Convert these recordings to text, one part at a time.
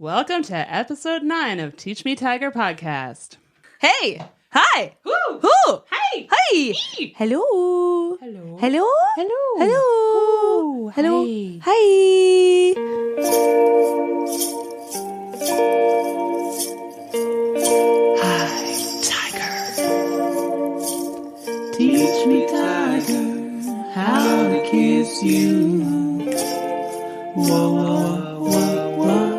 Welcome to episode 9 of Teach Me Tiger podcast. Hey! Hi! Woo! Who? Hey! Hi! Hey! Hello! Hello! Hello? Hello! Hello! Ooh, Hello! hi. Hi! Tiger. Teach me, Tiger, how to kiss you. Whoa, whoa, whoa, whoa.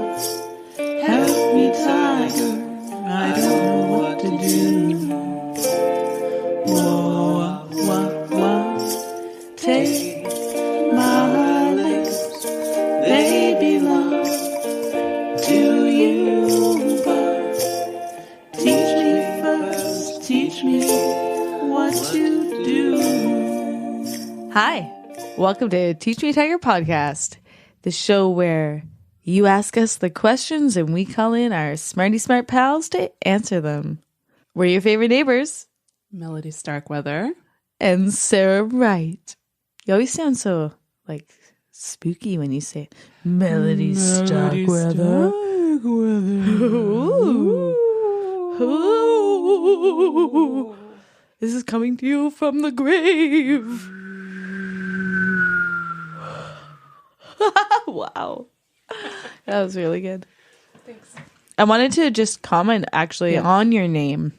Help me, Tiger. I don't know what to do. Whoa, whoa, whoa. Take my lips. They belong to you. But teach me first. Teach me what to do. Hi! Welcome to Teach Me Tiger podcast, the show where you ask us the questions and we call in our smarty smart pals to answer them. We're your favorite neighbors. Melody Starkweather. And Sarah Wright. You always sound so, like, spooky when you say it. Melody Starkweather. Ooh. Ooh. This is coming to you from the grave. Wow. That was really good. Thanks. I wanted to just comment, actually, on your name.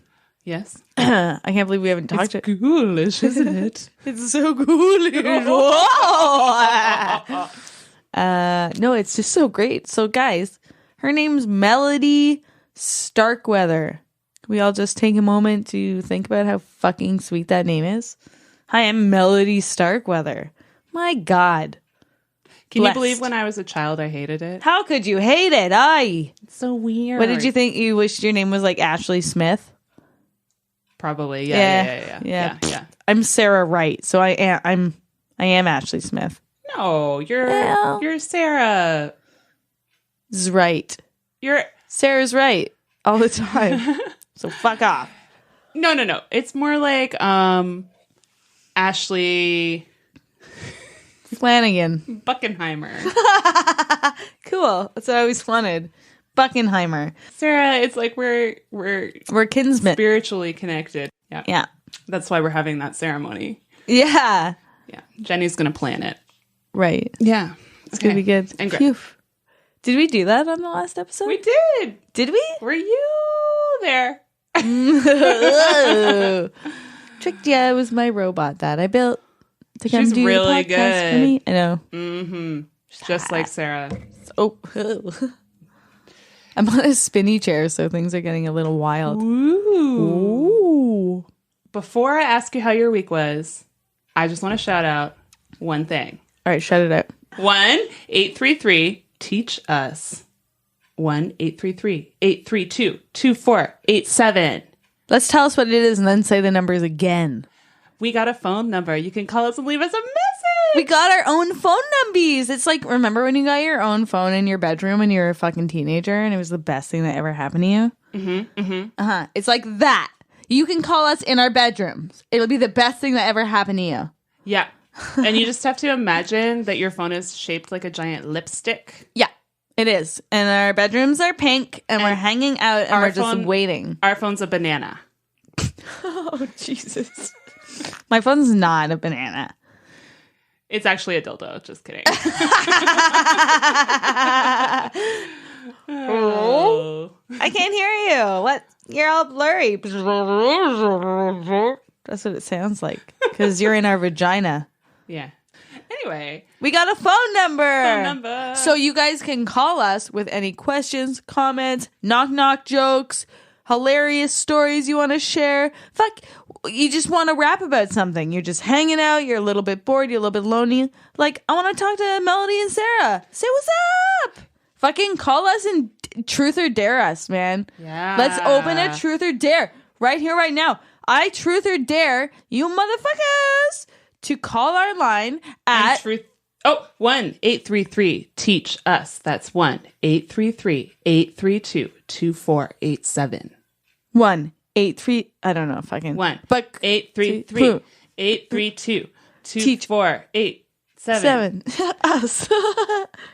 Yes. I can't believe we haven't talked It's ghoulish, isn't it? It's so ghoulish. Whoa. No, it's just so great. So, guys, her name's Melody Starkweather. Can we all just take a moment to think about how fucking sweet that name is? Hi, I'm Melody Starkweather. My God. Can you Blessed. believe when I was a child I hated it? How could you hate it? Aye. It's so weird. What did you think? You wished your name was like Ashley Smith? Probably. Yeah. I'm Sarah Wright, so I am Ashley Smith. No, you're Sarah. Is right. You're Sarah's right all the time. So fuck off. No. It's more like Ashley Flanagan. Buckenheimer. Cool. That's what I always wanted. Buckenheimer. Sarah, it's like we're kinsmen. spiritually connected. Yeah. Yeah. That's why we're having that ceremony. Yeah. Yeah. Jenny's gonna plan it. Right. Yeah. It's gonna be good. And great. Phew. Did we do that on the last episode? We did. Did we? Were you there? Tricked ya. It was my robot that I built to come She's do really the podcast for good. me. I know. Mm-hmm. Just like Sarah. Oh. I'm on a spinny chair, so things are getting a little wild. Ooh. Before I ask you how your week was, I just want to shout out one thing. All right, shut it out. 1-833-TEACH-US. 1-833-832-2487. Let's tell us what it is and then say the numbers again. We got a phone number. You can call us and leave us a message. We got our own phone numbies. It's like, remember when you got your own phone in your bedroom when you were a fucking teenager and it was the best thing that ever happened to you? Uh-huh. It's like that. You can call us in our bedrooms. It'll be the best thing that ever happened to you. Yeah. And you just have to imagine that your phone is shaped like a giant lipstick. Yeah, it is. And our bedrooms are pink and we're hanging out and we're just waiting. Our phone's a banana. Oh, Jesus. My phone's not a banana. It's actually a dildo. Just kidding. Oh. I can't hear you. What? You're all blurry. That's what it sounds like. Because you're in our vagina. Yeah. Anyway. We got a phone number. Phone number. So you guys can call us with any questions, comments, knock-knock jokes, hilarious stories you want to share. Fuck, you just want to rap about something. You're just hanging out. You're a little bit bored. You're a little bit lonely. Like, I want to talk to Melody and Sarah. Say what's up. Fucking call us and truth or dare us, man. Yeah. Let's open a truth or dare right here, right now. I truth or dare you motherfuckers to call our line at... 1-833-TEACH-US. That's 1-833-832-2487. 1-833... I don't know, fucking... 1-833-832-2487. Us.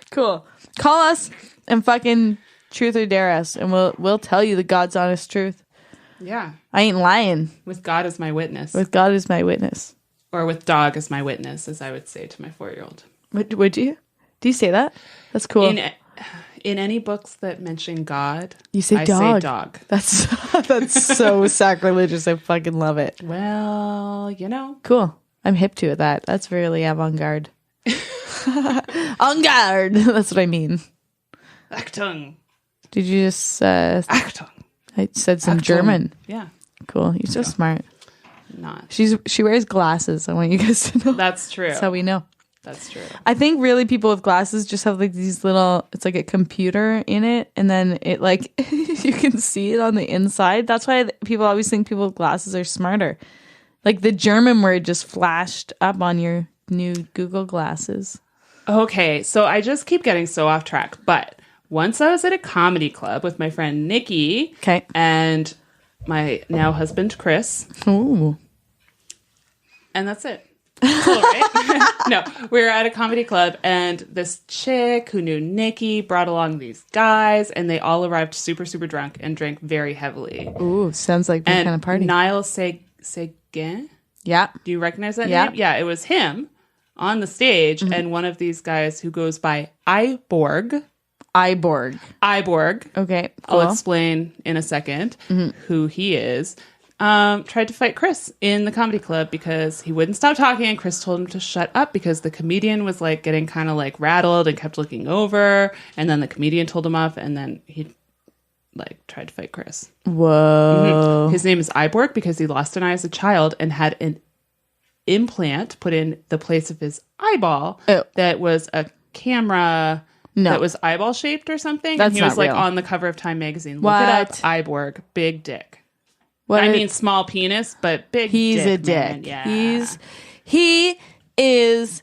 Cool. Call us and fucking Truth or dare us, and we'll tell you the God's honest truth. Yeah. I ain't lying. With God as my witness. With God as my witness. Or with dog as my witness, as I would say to my 4-year-old. Would you? Do you say that? That's cool. In any books that mention God, You say I dog. say dog. That's so sacrilegious. I fucking love it. Well, you know. Cool. I'm hip to that. That's really avant-garde. En garde. That's what I mean. Achtung. Did you just Achtung. I said some Achtung. German. Yeah. Cool. You're so smart. Not. She wears glasses. I want you guys to know. That's true. That's how we know. That's true. I think really people with glasses just have like these little, it's like a computer in it, and then it like you can see it on the inside. That's why people always think people with glasses are smarter. Like the German word just flashed up on your new Google glasses. Okay, so I just keep getting so off track, but once I was at a comedy club with my friend Nikki Okay. and my now husband Chris, Ooh. and that's it. Cool, right? No, we were at a comedy club, and this chick who knew Nikki brought along these guys, and they all arrived super, super drunk and drank very heavily. Ooh, sounds like that And kind of party. Niall Seguin, Yeah. do you recognize that Yeah. name? Yeah, it was him on the stage, and one of these guys who goes by Iborg. Okay. Cool. I'll explain in a second who he is. Tried to fight Chris in the comedy club because he wouldn't stop talking, and Chris told him to shut up because the comedian was like getting kind of like rattled and kept looking over, and then the comedian told him off, and then he like tried to fight Chris. Whoa. His name is Iborg because he lost an eye as a child and had an implant put in the place of his eyeball Ew. that was a camera No. that was eyeball shaped or something. That's and he was not like real. on the cover of Time magazine. Look What? it up. Iborg, big dick. What? I mean, small penis, but big. He's dick, a dick. man. Yeah. He is.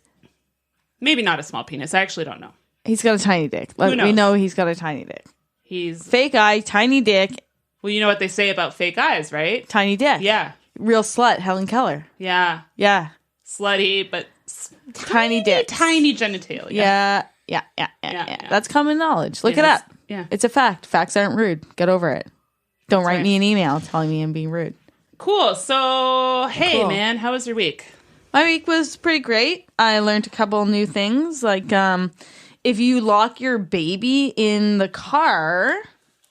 Maybe not a small penis. I actually don't know. He's got a tiny dick. Like, we knows? know he's got a tiny dick. He's Fake eye, tiny dick, well. You know what they say about fake eyes, right? tiny dick. Yeah, Real slut, Helen Keller. yeah. Yeah. Slutty, but Tiny dick. tiny genitalia. Yeah. Yeah. That's common knowledge. Look Yeah, it up. yeah. It's a fact. Facts aren't rude. Get over it. Don't write right. me an email telling me I'm being rude. Cool. So, hey, Cool. man, how was your week? My week was pretty great. I learned a couple new things. Like, if you lock your baby in the car,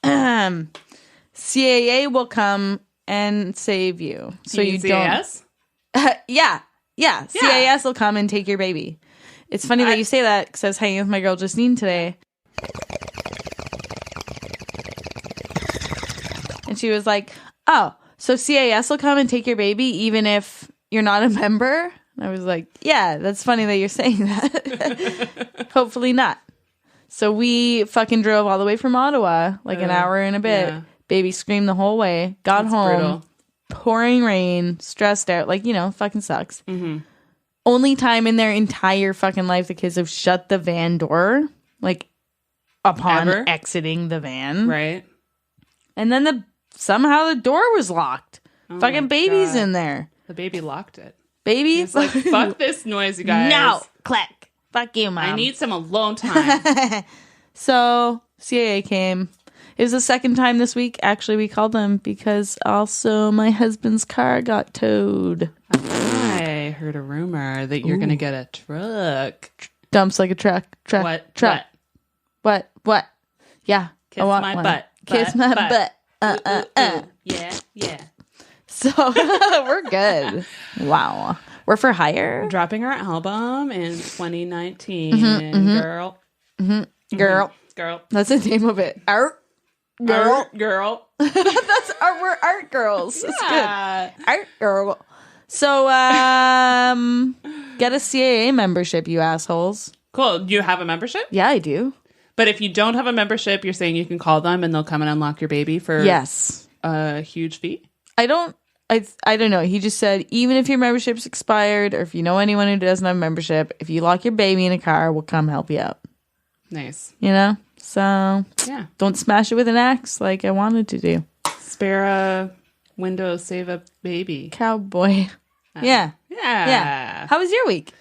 CAA will come and save you. So you CAS? don't. Yeah. CAS will come and take your baby. It's funny that you say that because I was hanging with my girl Justine today. And she was like, oh, so CAS will come and take your baby even if you're not a member? And I was like, yeah, that's funny that you're saying that. Hopefully not. So we fucking drove all the way from Ottawa, like an hour and a bit. yeah. Baby screamed the whole way. Got That's home. brutal. Pouring rain, stressed out. Like, fucking sucks. Mm-hmm. Only time in their entire fucking life the kids have shut the van door, like, upon Ever? exiting the van. Right. And then somehow the door was locked. Fucking my baby's God. in there. The baby locked it. Baby, He's like, fuck this noise, you guys. no, click. Fuck you, mom. I need some alone time. So CAA came. It was the second time this week. Actually, we called them because also my husband's car got towed. I heard a rumor that you're going to get a truck. Dumps like a truck. What? What? Yeah. Kiss my butt. Kiss my butt. Yeah. So we're good. Wow. We're for hire. Dropping our album in 2019. Girl. Girl. That's the name of it. Art. Girl. We're art girls. That's Yeah. good. Art girl. So, get a CAA membership, you assholes. Cool. Do you have a membership? Yeah, I do. But if you don't have a membership, you're saying you can call them and they'll come and unlock your baby for Yes. a huge fee? I don't know. He just said, even if your membership's expired or if you know anyone who doesn't have a membership, if you lock your baby in a car, we'll come help you out. Nice. So Yeah. don't smash it with an axe like I wanted to do. Spare a window, save a baby. Cowboy. Yeah. Yeah. How was your week?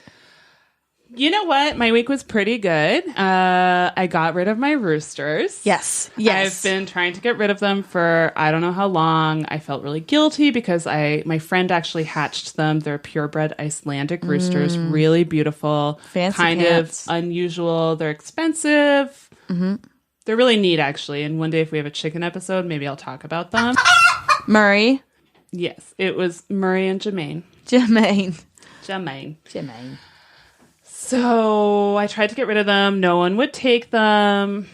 You know what? My week was pretty good. I got rid of my roosters. Yes. I've been trying to get rid of them for I don't know how long. I felt really guilty because my friend actually hatched them. They're purebred Icelandic roosters. Really beautiful. Fancy kind pants. of unusual. They're expensive. Mm-hmm. They're really neat, actually. And one day if we have a chicken episode, maybe I'll talk about them. Murray. Yes. It was Murray and Jermaine. Jermaine. So I tried to get rid of them. No one would take them.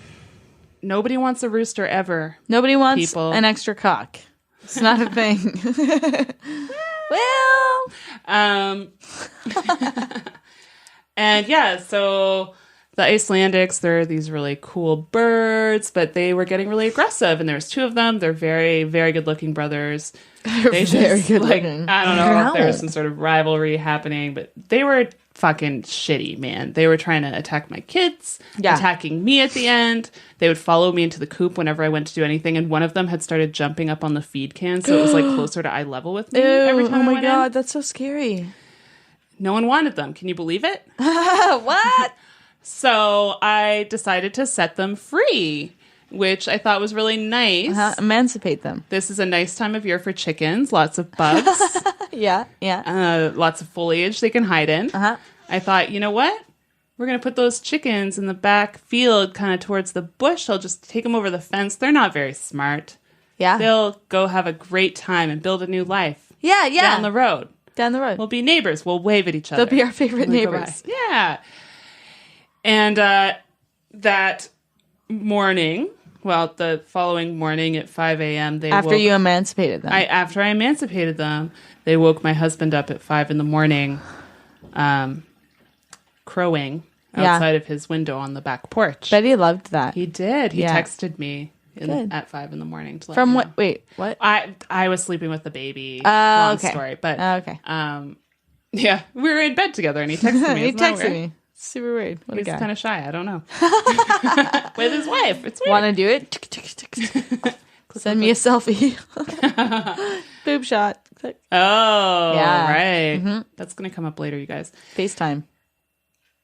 Nobody wants a rooster ever. Nobody wants people. an extra cock. It's not a thing. Well. And yeah, so the Icelandics, they're these really cool birds, but they were getting really aggressive. And there was two of them. They're very, very good looking brothers. They're very good looking. I don't know if there was some sort of rivalry happening, but they were fucking shitty, man. They were trying to attack my kids, attacking me at the end. They would follow me into the coop whenever I went to do anything, and one of them had started jumping up on the feed can, so it was like closer to eye level with me every time I went in. That's so scary. No one wanted them. Can you believe it? What? So I decided to set them free, which I thought was really nice. Emancipate them. This is a nice time of year for chickens. Lots of bugs. Yeah. Lots of foliage they can hide in. I thought, you know what? We're going to put those chickens in the back field kind of towards the bush. I'll just take them over the fence. They're not very smart. Yeah. They'll go have a great time and build a new life. Yeah. Down the road. We'll We'll be neighbors. We'll wave at each other. They'll be our favorite neighbors. Yeah. And that morning, well, the following morning at 5 a.m., After you emancipated them. After I emancipated them, they woke my husband up at 5 in the morning, crowing outside of his window on the back porch. Betty loved that. He did. He texted me at 5 in the morning to let From me what? know. Wait, what? I was sleeping with the baby. Long story, but okay. yeah, we were in bed together, and he texted me. He texted me. Super weird. What He's a guy. kind of shy. I don't know. With his wife, it's weird. Want to do it? Send me a selfie. Boob shot. Click. Oh, Yeah. right. Mm-hmm. That's going to come up later, you guys. FaceTime.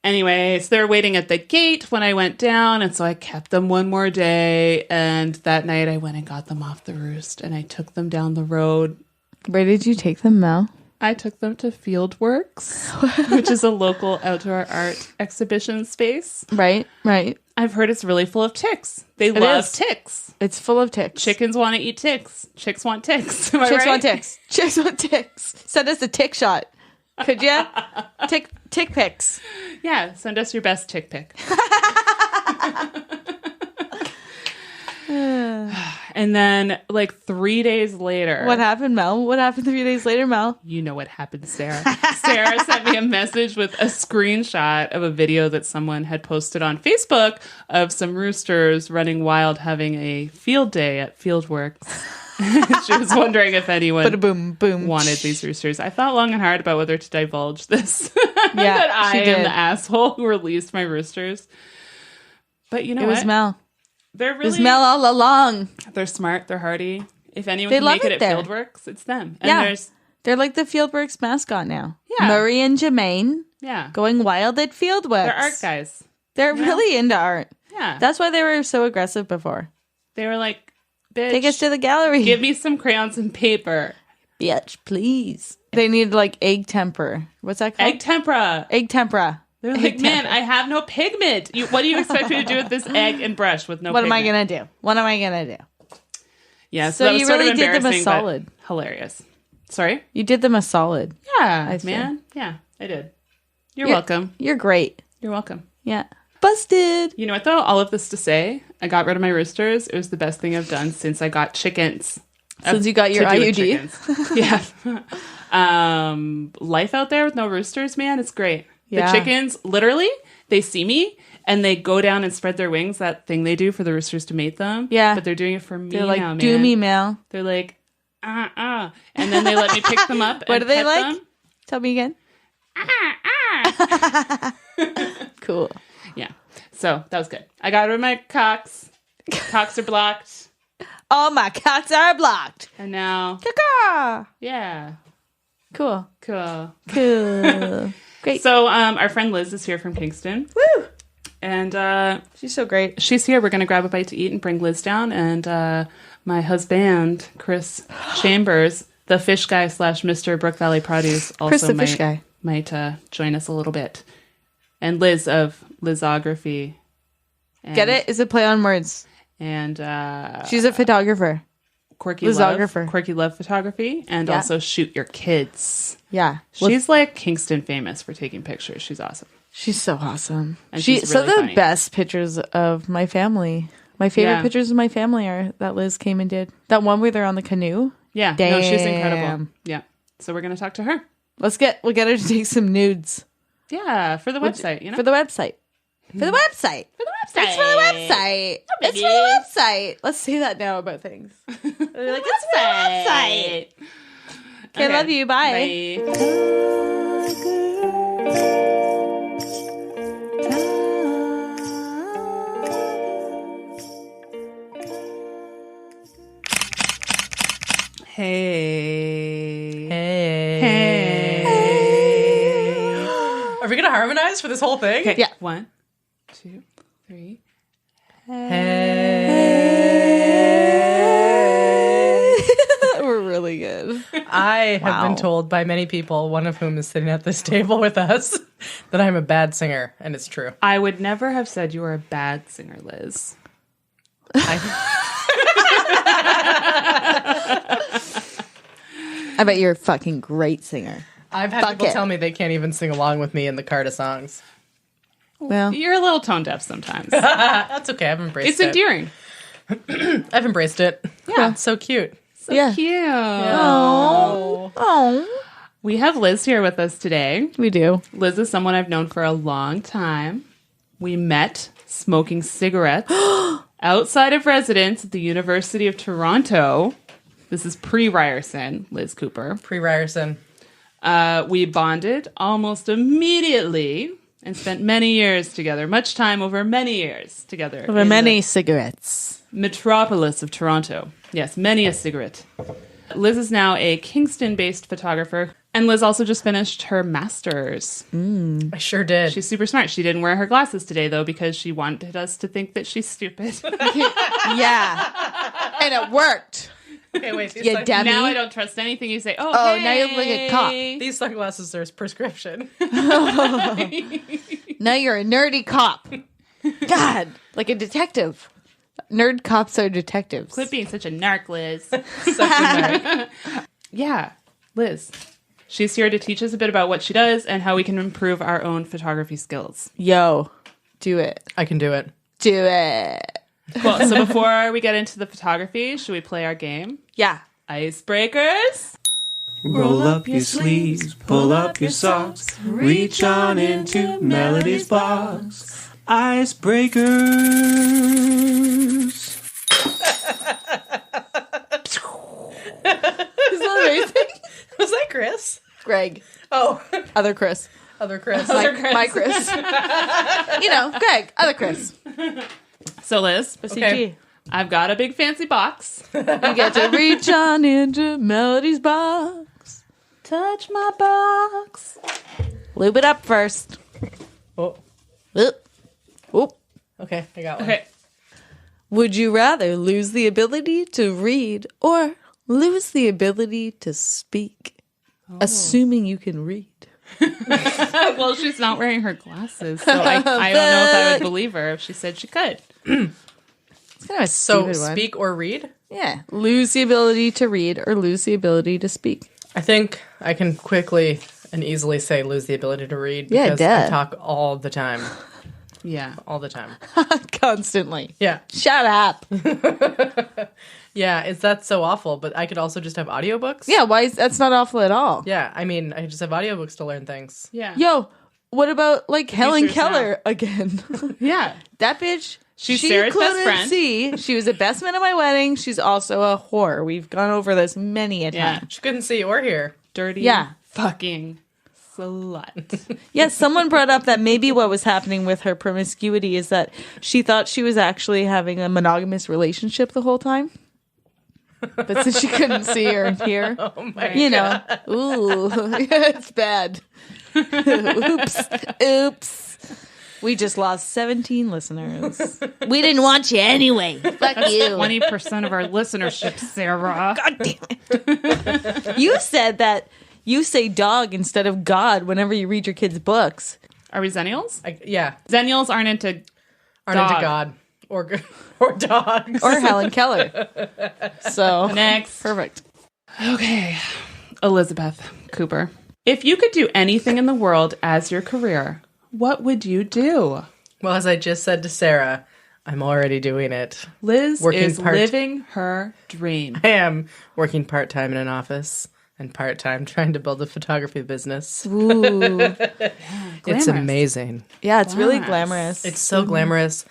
Anyways, they're waiting at the gate when I went down, and so I kept them one more day. And that night, I went and got them off the roost, and I took them down the road. Where did you take them, Mel? I took them to Fieldworks, which is a local outdoor art exhibition space. Right. I've heard it's really full of ticks. They love ticks. It's full of ticks. Chickens want to eat ticks. Chicks want ticks. Am I Chicks right? want ticks. Chicks want ticks. Send us a tick shot. Could ya? Tick pics. Yeah, send us your best tick pic. And then, like 3 days later... What happened, Mel? What happened 3 days later, Mel? You know what happened, Sarah. Sarah sent me a message with a screenshot of a video that someone had posted on Facebook of some roosters running wild having a field day at Fieldworks. She was wondering if anyone boom wanted these roosters. I thought long and hard about whether to divulge this. Yeah, that I she am did. the asshole who released my roosters. But you know It what? was Mel. They're It was really... Mel all along. They're smart. They're hardy. If anyone They can love make it it at there. Fieldworks, it's them. And They're like the Fieldworks mascot now. Yeah. Murray and Jermaine yeah. going wild at Fieldworks. They're art guys. They're really into art. Yeah. That's why they were so aggressive before. They were like, bitch, Take us to the gallery. give me some crayons and paper. Bitch, please. They need like egg temper. What's that called? Egg tempera. Egg tempera. They're like, man, I have no pigment. What do you expect me to do with this egg and brush with no What pigment? am I going to do? What am I going to do? Yeah, So that was you sort really of did them a embarrassing, but solid. hilarious. Sorry? You did them a solid. Yeah, I see. man. Yeah, I did. You're welcome. You're great. You're welcome. Yeah. Busted. You know what, though? All of this to say, I got rid of my roosters. It was the best thing I've done since I got chickens. Since you got your To do with IUD. chickens. Yeah. Life out there with no roosters, man, it's great. Yeah. The chickens, literally, they see me and they go down and spread their wings, that thing they do for the roosters to mate them. Yeah. But they're doing it for me They're like, now, man. do me, Mel. They're like, And then they let me pick them up. What and do they pet like? them. Tell me again. Cool. Yeah. So that was good. I got rid of my cocks. Cocks are blocked. All my cocks are blocked. And now, Caca. yeah. Cool. Cool. Cool. Great. So our friend Liz is here from Kingston. Woo! And She's so great. she's here. We're going to grab a bite to eat and bring Liz down. And my husband, Chris Chambers, the fish guy / Mr. Brook Valley Produce, also Chris the fish guy. might join us a little bit. And Liz of Lizography. And, Get it? Is it play on words? And She's a photographer. Quirky Lizographer. Love Photography. And Yeah. also Shoot Your Kids. Yeah. She's like Kingston famous for taking pictures. She's awesome. She's so awesome. And she's so really the funny. best pictures of my family. My favorite Yeah. pictures of my family are that Liz came and did. That one where they're on the canoe. Yeah. No, she's incredible. Damn. Yeah. So we're going to talk to her. We'll get her to take some nudes Yeah. For the website, you know? for the website. For the website. For the It's for the website. It's for the website. Let's say that now about things. We're like, it's for the website. Okay, love you. Bye. Hey. Hey. Are we gonna harmonize for this whole thing? Okay. Yeah. 1, 2, 3. We're really good. I have Wow. been told by many people, one of whom is sitting at this table with us, that I'm a bad singer, and it's true. I would never have said you were a bad singer, Liz. I bet you're a fucking great singer. I've had Fuck people it. tell me they can't even sing along with me in the car to songs. Well, You're a little tone deaf sometimes. That's okay. I've embraced It's it. endearing. I've embraced it. Yeah. It's so cute. So Yeah. cute. oh, We have Liz here with us today. we do. Liz is someone I've known for a long time. We met smoking cigarettes outside of residence at the University of Toronto. This is pre-Ryerson, Liz Cooper. Pre-Ryerson. We bonded almost immediately and spent many years together, much time over many years together. Over in many the cigarettes. metropolis of Toronto. Yes, many a cigarette. Liz is now a Kingston-based photographer, and Liz also just finished her master's. I sure did. She's super smart. She didn't wear her glasses today, though, because she wanted us to think that she's stupid. Yeah. And it worked. okay, wait. These, You dummy. Now I don't trust anything you say. Oh, Oh, hey. now you look like a cop. these sunglasses are prescription. Now you're a nerdy cop. God, like a detective. Nerd cops are detectives. Quit being such a narc, Liz. Such a nerd. Yeah, Liz. She's here to teach us a bit about what she does and how we can improve our own photography skills. Yo, do it. I can do it. Do it. Cool. So before we get into the photography, should we play our game? Yeah. Icebreakers. Roll up your sleeves, pull up your socks, reach on into Melody's box. Icebreakers. Isn't that amazing? Was that Chris? Greg. Oh, Other Chris. other Chris. My Chris. You know, Greg. Other Chris. So Liz, Okay. I've got a big fancy box. You get to reach on into Melody's box. Touch my box. Lube it up first. Oh, Oop. Oop. okay, I got one. Okay. Would you rather lose the ability to read or lose the ability to speak? Assuming you can read. Well, she's not wearing her glasses, so I don't know if I would believe her if she said she could. It's kind of a So stupid one. speak or read? Yeah. Lose the ability to read or lose the ability to speak. I think I can quickly and easily say lose the ability to read Yeah, because duh. I talk all the time. Yeah. All the time. Constantly. Yeah. Shut up. Yeah, is that so awful? But I could also just have audiobooks? Yeah, why is that's not awful at all? Yeah, I mean, I just have audiobooks to learn things. Yeah. Yo, what about like Helen future's Keller again? Yeah. That bitch. She's she Sarah's best couldn't friend. See. She was the best man at my wedding. She's also a whore. We've gone over this many a Yeah. time. She couldn't see or hear. Dirty. Yeah. Fucking slut. Yes, someone brought up that maybe what was happening with her promiscuity is that she thought she was actually having a monogamous relationship the whole time. But since she couldn't see or hear, Oh my you know, ooh, it's bad. Oops. We just lost 17 listeners. We didn't want you anyway. Fuck you. 20% of our listenership, Sarah. God damn it. You said that you say dog instead of God whenever you read your kids' books. Are we Zennials? Yeah. Zennials aren't into God or dogs. Or Helen Keller. So, Next. perfect. Okay. Elizabeth Cooper. If you could do anything in the world as your career, what would you do? Well, as I just said to Sarah, I'm already doing it. Liz Working is living her dream. I am working part-time in an office and part-time trying to build a photography business. Ooh. It's amazing. Yeah, it's really glamorous. It's so glamorous.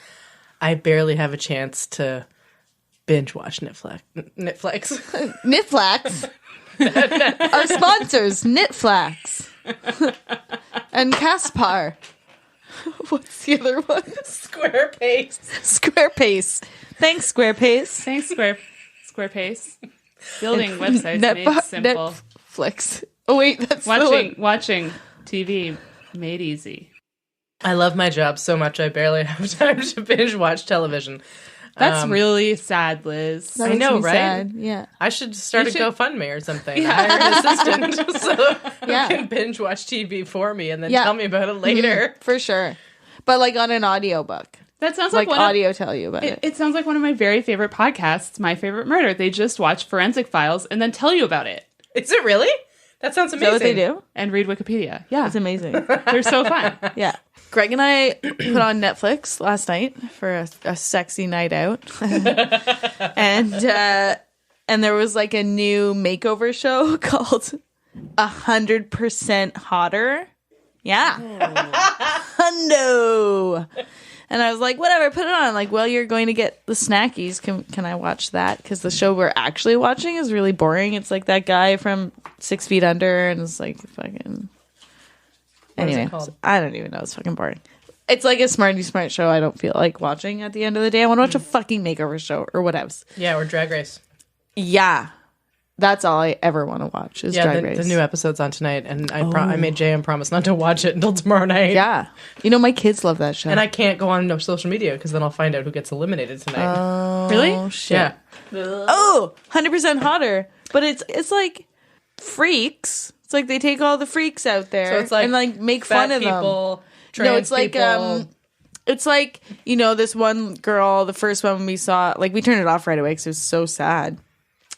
I barely have a chance to binge watch Netflix. Knitflax. Our sponsors, Knitflax. And Caspar. What's the other one? Squarespace. Squarespace. Thanks, Squarespace. Thanks, Squarespace. Building websites made simple. Netflix. Oh, wait, that's Watching TV made easy. I love my job so much I barely have time to binge watch television. That's really sad, Liz. That I makes know, me right? sad. Yeah. I should start You should- a GoFundMe or something. Hire an assistant so Yeah. who can binge watch TV for me and then Yeah. tell me about it later. For sure. But like on an audiobook. That sounds Like like audio tell you about it. It sounds like one of my very favorite podcasts, My Favorite Murder. They just watch forensic files and then tell you about it Is it really? That sounds Is amazing. that what they do? and read Wikipedia. Yeah, It's amazing. they're so fun. Yeah. Greg and I put on Netflix last night for a sexy night out. And there was like a new makeover show called 100% Hotter. Yeah. Hundo. And I was like, whatever, put it on. Like, well, you're going to get the snackies. Can I watch that? Because the show we're actually watching is really boring. It's like that guy from 6 Feet Under, and it's like fucking. What is it Anyway, called? I don't even know. It's fucking boring. It's like a Smarty Smart show I don't feel like watching at the end of the day. I want to watch a fucking makeover show or whatevs. Yeah, or Drag Race. Yeah. That's all I ever want to watch is Drag Race. The new episode's on tonight, and I made JM promise not to watch it until tomorrow night. Yeah. You know, my kids love that show. And I can't go on no social media because then I'll find out who gets eliminated tonight. Really? Oh, shit. Yeah. Oh, 100% Hotter. But it's like freaks. It's like they take all the freaks out there So it's like and like make fun fat of them. people, trans No, it's like people. it's like, you know, this one girl, the first one we saw, like we turned it off right away because it was so sad.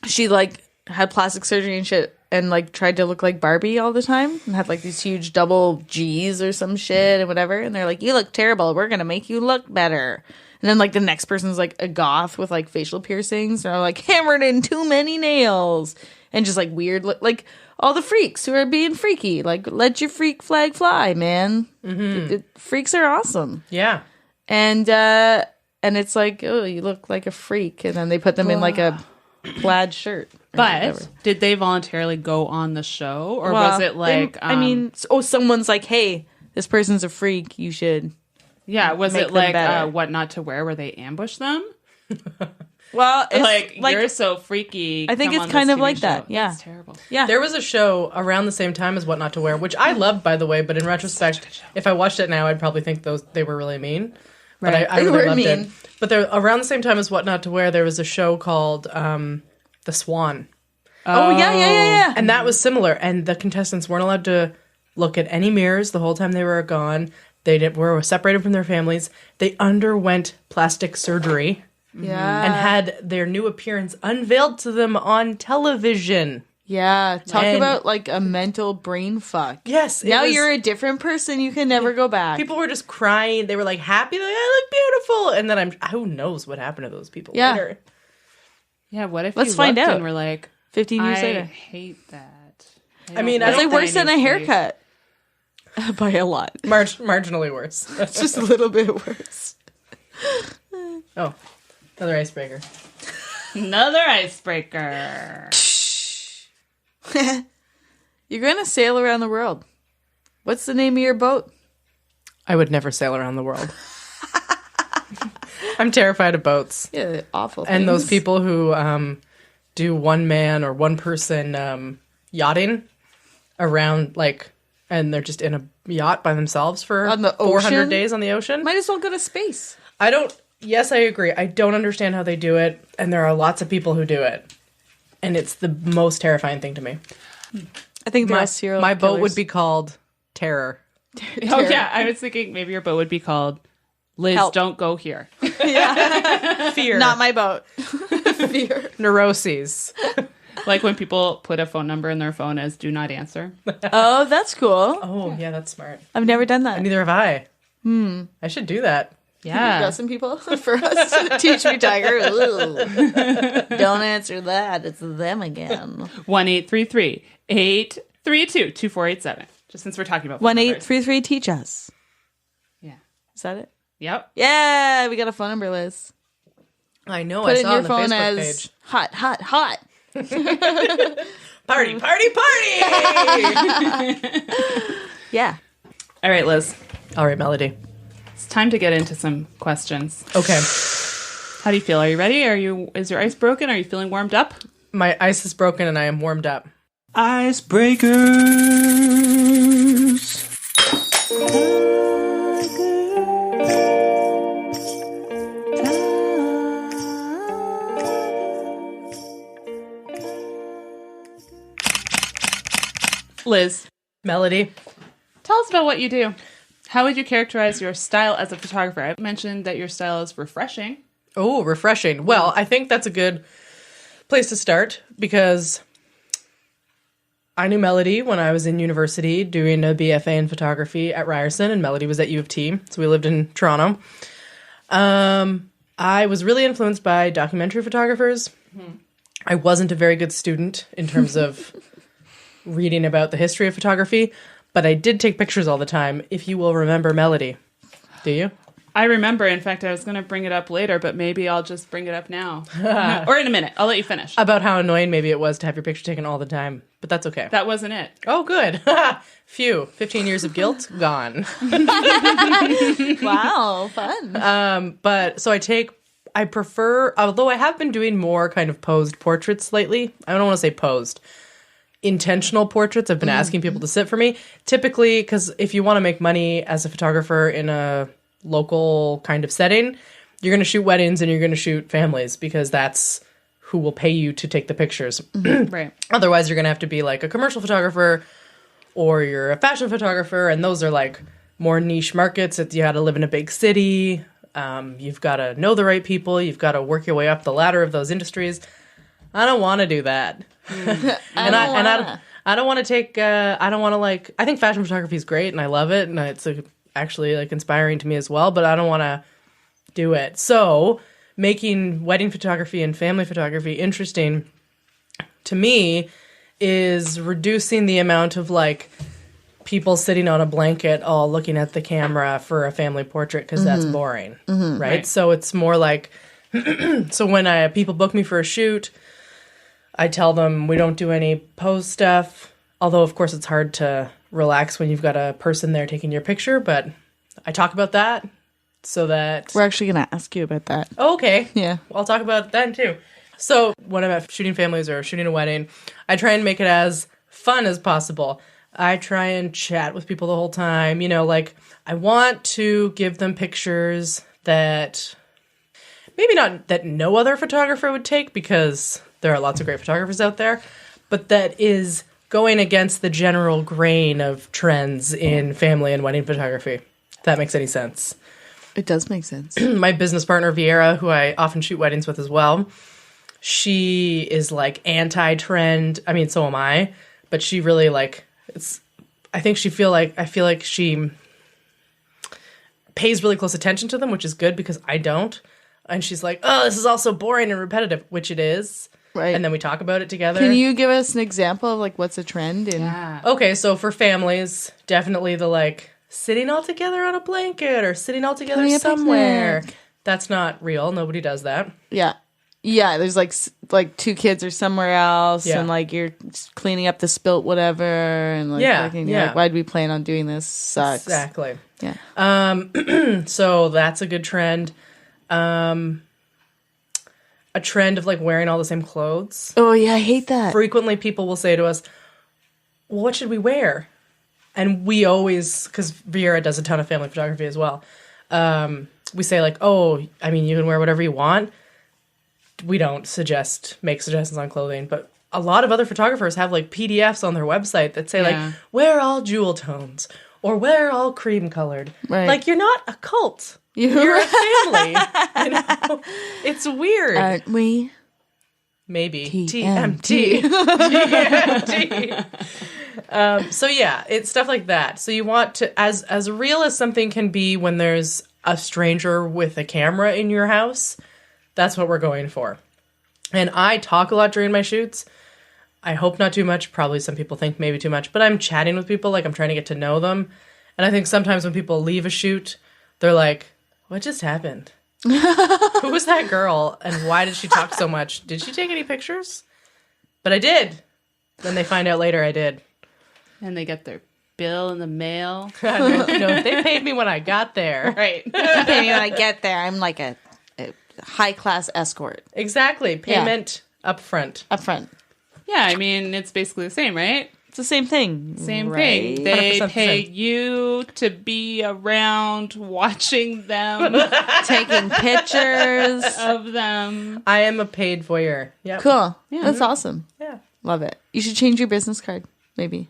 She like had plastic surgery and shit and like tried to look like Barbie all the time and had like these huge double G's or some shit and whatever. And they're like, you look terrible. We're going to make you look better. And then like the next person's like a goth with like facial piercings or like hammered in too many nails and just like weird, like all the freaks who are being freaky. Like let your freak flag fly, man. The freaks are awesome. Yeah. And it's like, oh, you look like a freak. And then they put them in like a plaid shirt. or whatever. But did they voluntarily go on the show, or Well, was it like? I mean, someone's like, hey, this person's a freak. You should. yeah, was make it them like better. what not to wear, where they ambushed them? Well, it's Like, you're so freaky. I think come it's on kind this of TV like show. that, yeah. That's terrible. yeah. There was a show around the same time as What Not to Wear, which I loved, by the way, but in retrospect, if I watched it now, I'd probably think they were really mean. But Right. I They really were loved mean. it. But there, around the same time as What Not to Wear, there was a show called The Swan. Oh, yeah. And that was similar. And the contestants weren't allowed to look at any mirrors the whole time they were gone. They were separated from their families. They underwent plastic surgery Yeah. and had their new appearance unveiled to them on television. Yeah. Talk And- about like a mental brain fuck. Yes. it Now was- you're a different person. You can never go back. People were just crying. They were like happy. Like, I look beautiful. And then who knows what happened to those people Yeah. later. Yeah, what if Let's you find looked out. and we're like, 15 years I later. hate that. I mean, don't I It's like don't like worse than a that haircut. By a lot. Marginally worse. It's just a little bit worse. Oh, another icebreaker. Another icebreaker. You're going to sail around the world. What's the name of your boat? I would never sail around the world. I'm terrified of boats. Yeah, awful. And those things. people who do one man or one person yachting around like and they're just in a yacht by themselves for On the 400 ocean? days on the ocean. Might as well go to space. Yes, I agree. I don't understand how they do it, and there are lots of people who do it. And it's the most terrifying thing to me. I think most serial My boat killers- would be called Terror. Oh yeah, I was thinking maybe your boat would be called Liz, Help. don't go here. Fear. Not my boat. Fear. Neuroses. Like when people put a phone number in their phone as do not answer. Oh, that's cool. Oh, yeah, that's smart. I've never done that. Neither have I. I should do that. You got some people for us. Teach me, Tiger. Ooh. Don't answer that. It's them again. 1-833-832-2487. Just since we're talking about phone numbers. 1-833 teach us. Yeah. Is that it? Yep. Yeah, we got a phone number, Liz. I know. Put I it in saw your on the phone Facebook as page. hot, hot, hot. Party, party, party! Yeah. All right, Liz. All right, Melody. It's time to get into some questions. Okay. How do you feel? Are you ready? Is your ice broken? Are you feeling warmed up? My ice is broken and I am warmed up. Icebreakers. Liz, Melody. tell us about what you do. How would you characterize your style as a photographer? I mentioned that your style is refreshing. Oh, refreshing. Well, I think that's a good place to start because I knew Melody when I was in university doing a BFA in photography at Ryerson, and Melody was at U of T, so we lived in Toronto. I was really influenced by documentary photographers. I wasn't a very good student in terms of reading about the history of photography, but I did take pictures all the time, if you will remember Melody. Do you? I remember, in fact, I was going to bring it up later, but maybe I'll just bring it up now. Or in a minute. I'll let you finish. About how annoying maybe it was to have your picture taken all the time, but that's okay. That wasn't it. Oh, good. Phew. 15 years of guilt, gone. Wow, fun. But so I prefer, although I have been doing more kind of posed portraits lately. I don't want to say posed. Intentional portraits. I've been asking people to sit for me. Typically, because if you want to make money as a photographer in a local kind of setting, you're going to shoot weddings and you're going to shoot families because that's who will pay you to take the pictures. Right. Otherwise, you're going to have to be like a commercial photographer or you're a fashion photographer, and those are like more niche markets. You got to live in a big city. You've got to know the right people. You've got to work your way up the ladder of those industries. I don't want to do that. I don't want to take, I don't want to like, I think fashion photography is great and I love it. And it's actually like inspiring to me as well, but I don't want to do it. So making wedding photography and family photography interesting to me is reducing the amount of like people sitting on a blanket all looking at the camera for a family portrait because that's boring, right? So it's more like, so when people book me for a shoot, I tell them we don't do any pose stuff, although of course it's hard to relax when you've got a person there taking your picture, but I talk about that so that... We're actually going to ask you about that. Oh, okay. Yeah. I'll talk about that too. So when I'm at shooting families or shooting a wedding, I try and make it as fun as possible. I try and chat with people the whole time. You know, like I want to give them pictures that maybe not that no other photographer would take because there are lots of great photographers out there, but that is going against the general grain of trends in family and wedding photography. If that makes any sense. It does make sense. My business partner, Vieira, who I often shoot weddings with as well, she is like anti-trend. I mean, so am I, but she really like, I feel like she pays really close attention to them, which is good because I don't. And she's like, oh, this is all so boring and repetitive, which it is. Right. And then we talk about it together. Can you give us an example of like what's a trend in Okay, so for families, definitely the like sitting all together on a blanket or sitting all together Having a somewhere. picnic. That's not real. Nobody does that. Yeah. Yeah, there's like two kids are somewhere else Yeah. and like you're cleaning up the spilt whatever and like Yeah, fucking, yeah. like, why'd we plan on doing this? Sucks. Exactly. Yeah. So that's a good trend. A trend of like wearing all the same clothes. Oh yeah, I hate that. Frequently people will say to us, well, what should we wear? And we always, because Vera does a ton of family photography as well, we say like, oh, I mean, you can wear whatever you want. We don't make suggestions on clothing, but a lot of other photographers have like PDFs on their website that say like, wear all jewel tones or wear all cream colored. Right. Like, you're not a cult. You're a family. You know? It's weird. Aren't we? Maybe. TMT. TMT. So yeah, it's stuff like that. So you want to, as real as something can be when there's a stranger with a camera in your house, that's what we're going for. And I talk a lot during my shoots. I hope not too much. Probably some people think maybe too much. But I'm chatting with people, like I'm trying to get to know them. And I think sometimes when people leave a shoot, they're like, what just happened? Who was that girl? And why did she talk so much? Did she take any pictures? But I did. Then they find out later I did. And they get their bill in the mail. No, they paid me when I got there. Right. Maybe when I get there, I'm like a high-class escort. Exactly. Payment up front. Up front. Yeah, I mean, it's basically the same, right? It's the same thing. Same right? thing. They 100% pay same. you to be around watching them, Taking pictures. of them. I am a paid voyeur. Yeah. Cool. That's awesome. Yeah. Love it. You should change your business card, maybe.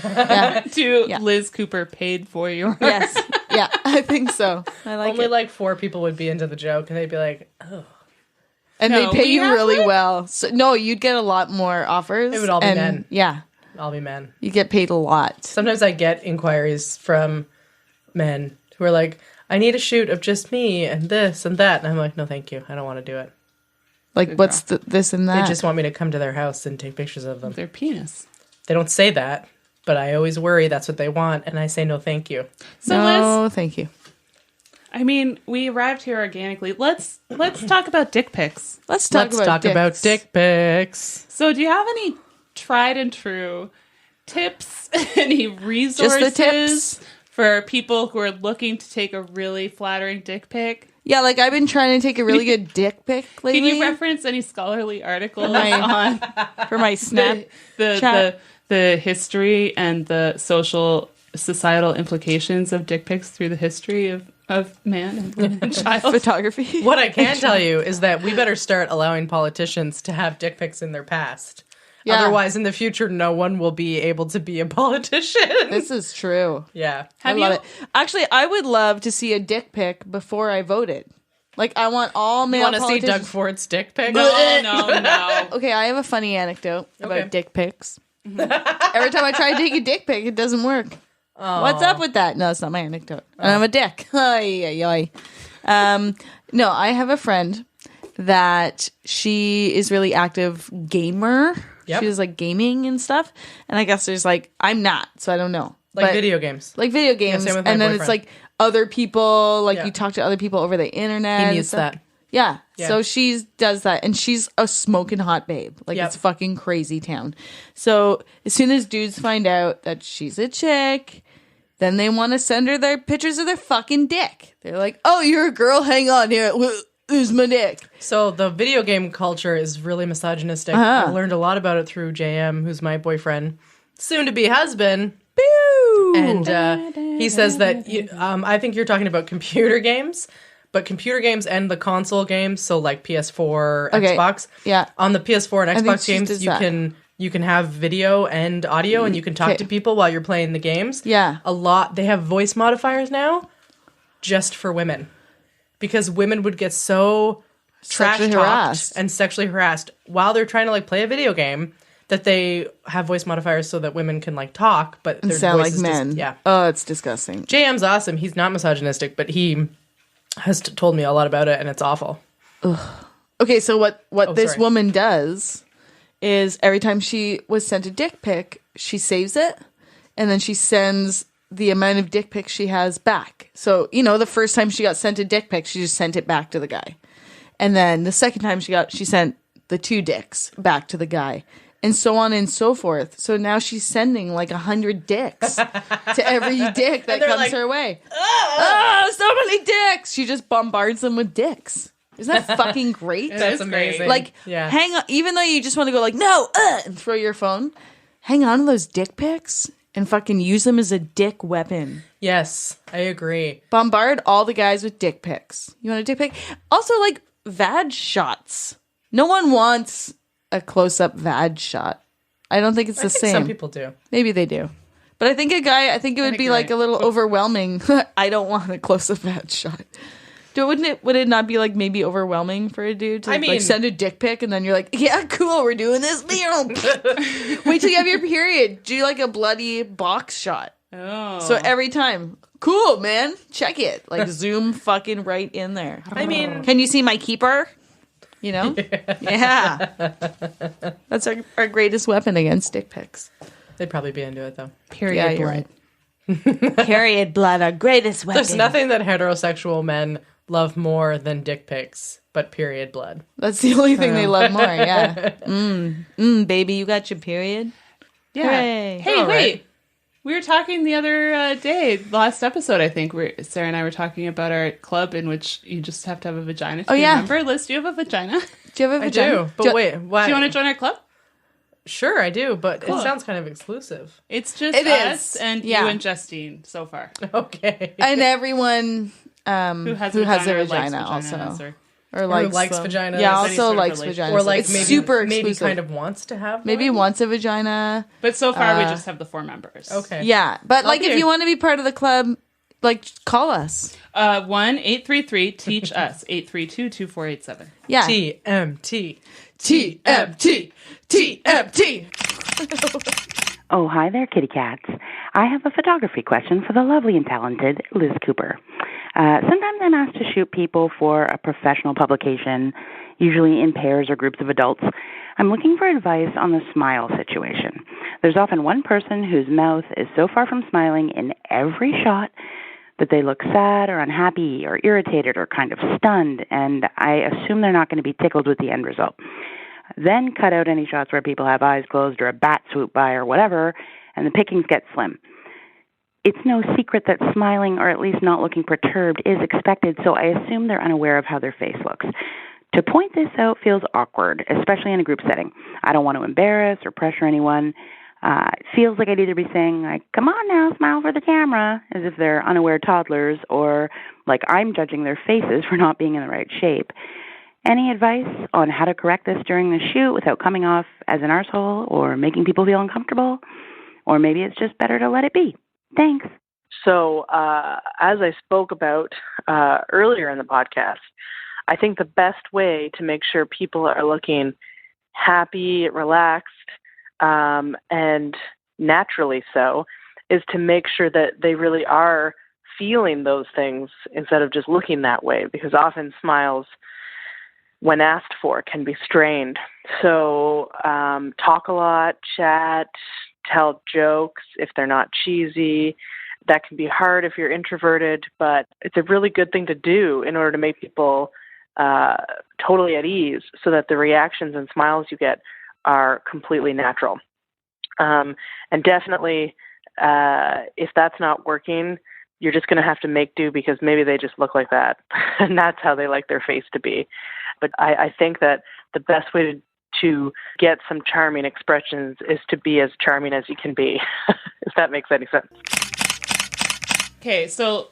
To Yeah. Liz Cooper paid for your. Yes. Yeah, I think so. I like Only it. like 4 people would be into the joke, and they'd be like, oh. And No, they pay we you have really one? well. So, no, you'd get a lot more offers. It would all be and, men. Yeah. I'll be men. You get paid a lot. Sometimes I get inquiries from men who are like, I need a shoot of just me and this and that. And I'm like, no, thank you. I don't want to do it. Like, what's this and that? They just want me to come to their house and take pictures of them. Their penis. They don't say that, but I always worry that's what they want. And I say, no, thank you. So no, Liz, thank you. I mean, we arrived here organically. Let's talk about dick pics. Let's talk about dick pics. So, do you have any tried and true tips, any resources Just the tips? for people who are looking to take a really flattering dick pic? Yeah, like I've been trying to take a really good dick pic lately. Can you reference any scholarly articles My- on for my Snap? the history and the societal implications of dick pics through the history of man and woman and child? Photography. What I can tell you is that we better start allowing politicians to have dick pics in their past. Yeah. Otherwise, in the future, no one will be able to be a politician. This is true. Yeah. I love it. Actually, I would love to see a dick pic before I voted. Like, I want all male You want to see politicians. Doug Ford's dick pic? No. Okay, I have a funny anecdote Okay. about dick pics. Every time I try to take a dick pic, it doesn't work. What's up with that? No, it's not my anecdote. And I'm a dick. Ay, ay, ay. No, I have a friend that she is really active gamer. Yep. She was like gaming and stuff. And I guess there's like, I'm not, so I don't know. Like But- video games. Like video games. same with my And then it's boyfriend. like other people, like Yeah. you talk to other people over the internet. He and needs stuff. that. Yeah. Yeah. So she does that, and she's a smoking hot babe. Like, Yep. it's fucking crazy town. So as soon as dudes find out that she's a chick, then they want to send her their pictures of their fucking dick. They're like, "Oh, you're a girl. Hang on here. Who's my dick?" So the video game culture is really misogynistic. Uh-huh. I've learned a lot about it through JM, who's my boyfriend, soon to be husband. Boo! And he says that I think you're talking about computer games, but computer games and the console games, so like PS4, Okay. Xbox. Yeah. On the PS4 and think Xbox she games, does you that. can have video and audio, and you can talk Okay. to people while you're playing the games. Yeah. A lot. They have voice modifiers now, just for women, because women would get so trash Sexually talked harassed. and sexually harassed while they're trying to like play a video game, that they have voice modifiers so that women can like talk, but And their sound voice like is men. Just, yeah. Oh, it's disgusting. JM's awesome. He's not misogynistic, but he has told me a lot about it, and it's awful. Okay, so what this sorry. woman does is every time she was sent a dick pic, she saves it, and then she sends the amount of dick pics she has back. So, the first time she got sent a dick pic, she just sent it back to the guy. And then the second time she sent the 2 dicks back to the guy. And so on and so forth. So now she's sending like 100 dicks to every dick that they're comes like, her way. Oh, so many dicks! She just bombards them with dicks. Isn't that fucking great? That's is amazing. great. Like, yeah. hang on, even though you just want to go like, no, and throw your phone, hang on to those dick pics and fucking use them as a dick weapon. Yes, I agree. Bombard all the guys with dick pics. You want a dick pic? Also, like, vag shots. No one wants a close-up vag shot. I don't think it's the same. Some people do. Maybe they do. But I think it would be like a little overwhelming. I don't want a close-up vag shot. Would it not be like maybe overwhelming for a dude to like send a dick pic and then you're like, yeah, cool, we're doing this. Wait till you have your period. Do like a bloody box shot. Oh. So every time, cool, man, check it. Like zoom fucking right in there. I mean, can you see my keeper? You know? Yeah. That's our greatest weapon against dick pics. they'd probably be into it though. Period blood. Right. Period blood, our greatest weapon. There's nothing that heterosexual men love more than dick pics, but period blood. That's the only thing they love more, yeah. Baby, you got your period? Yeah. Hooray. Hey, All wait. right. We were talking the other day, last episode, I think, where Sarah and I were talking about our club in which you just have to have a vagina to be a member. Liz, do you have a vagina? Do you have a vagina? I do, but wait, why? Do you want to join our club? Sure, I do, but it sounds kind of exclusive. It's just us and you and Justine so far. Okay. And everyone Who has a or vagina likes also. vaginas, Or Who likes them. vaginas. Yeah, Any also sort of likes relationship. vaginas. Or like It's maybe super maybe exclusive. kind of wants to have Maybe one? wants a vagina. But so far, we just have the 4 members. Okay. Yeah, but like Okay. if you want to be part of the club, like call us. 1-833-TEACH-US, 832-2487. Yeah. TMT. TMT. TMT. Oh, hi there, kitty cats. I have a photography question for the lovely and talented Liz Cooper. Sometimes I'm asked to shoot people for a professional publication, usually in pairs or groups of adults. I'm looking for advice on the smile situation. There's often one person whose mouth is so far from smiling in every shot that they look sad or unhappy or irritated or kind of stunned, and I assume they're not going to be tickled with the end result. Then cut out any shots where people have eyes closed or a bat swoop by or whatever, and the pickings get slim. It's no secret that smiling, or at least not looking perturbed, is expected, so I assume they're unaware of how their face looks. To point this out feels awkward, especially in a group setting. I don't want to embarrass or pressure anyone. It feels like I'd either be saying, like, come on now, smile for the camera, as if they're unaware toddlers, or like I'm judging their faces for not being in the right shape. Any advice on how to correct this during the shoot without coming off as an arsehole or making people feel uncomfortable? Or maybe it's just better to let it be. Thanks. So, as I spoke about earlier in the podcast, I think the best way to make sure people are looking happy, relaxed, and naturally so, is to make sure that they really are feeling those things instead of just looking that way, because often smiles, when asked for, can be strained. So talk a lot, chat, tell jokes if they're not cheesy. That can be hard if you're introverted, but it's a really good thing to do in order to make people totally at ease so that the reactions and smiles you get are completely natural. And definitely, if that's not working, you're just going to have to make do because maybe they just look like that and that's how they like their face to be. But I think that the best way to get some charming expressions is to be as charming as you can be, if that makes any sense. Okay, so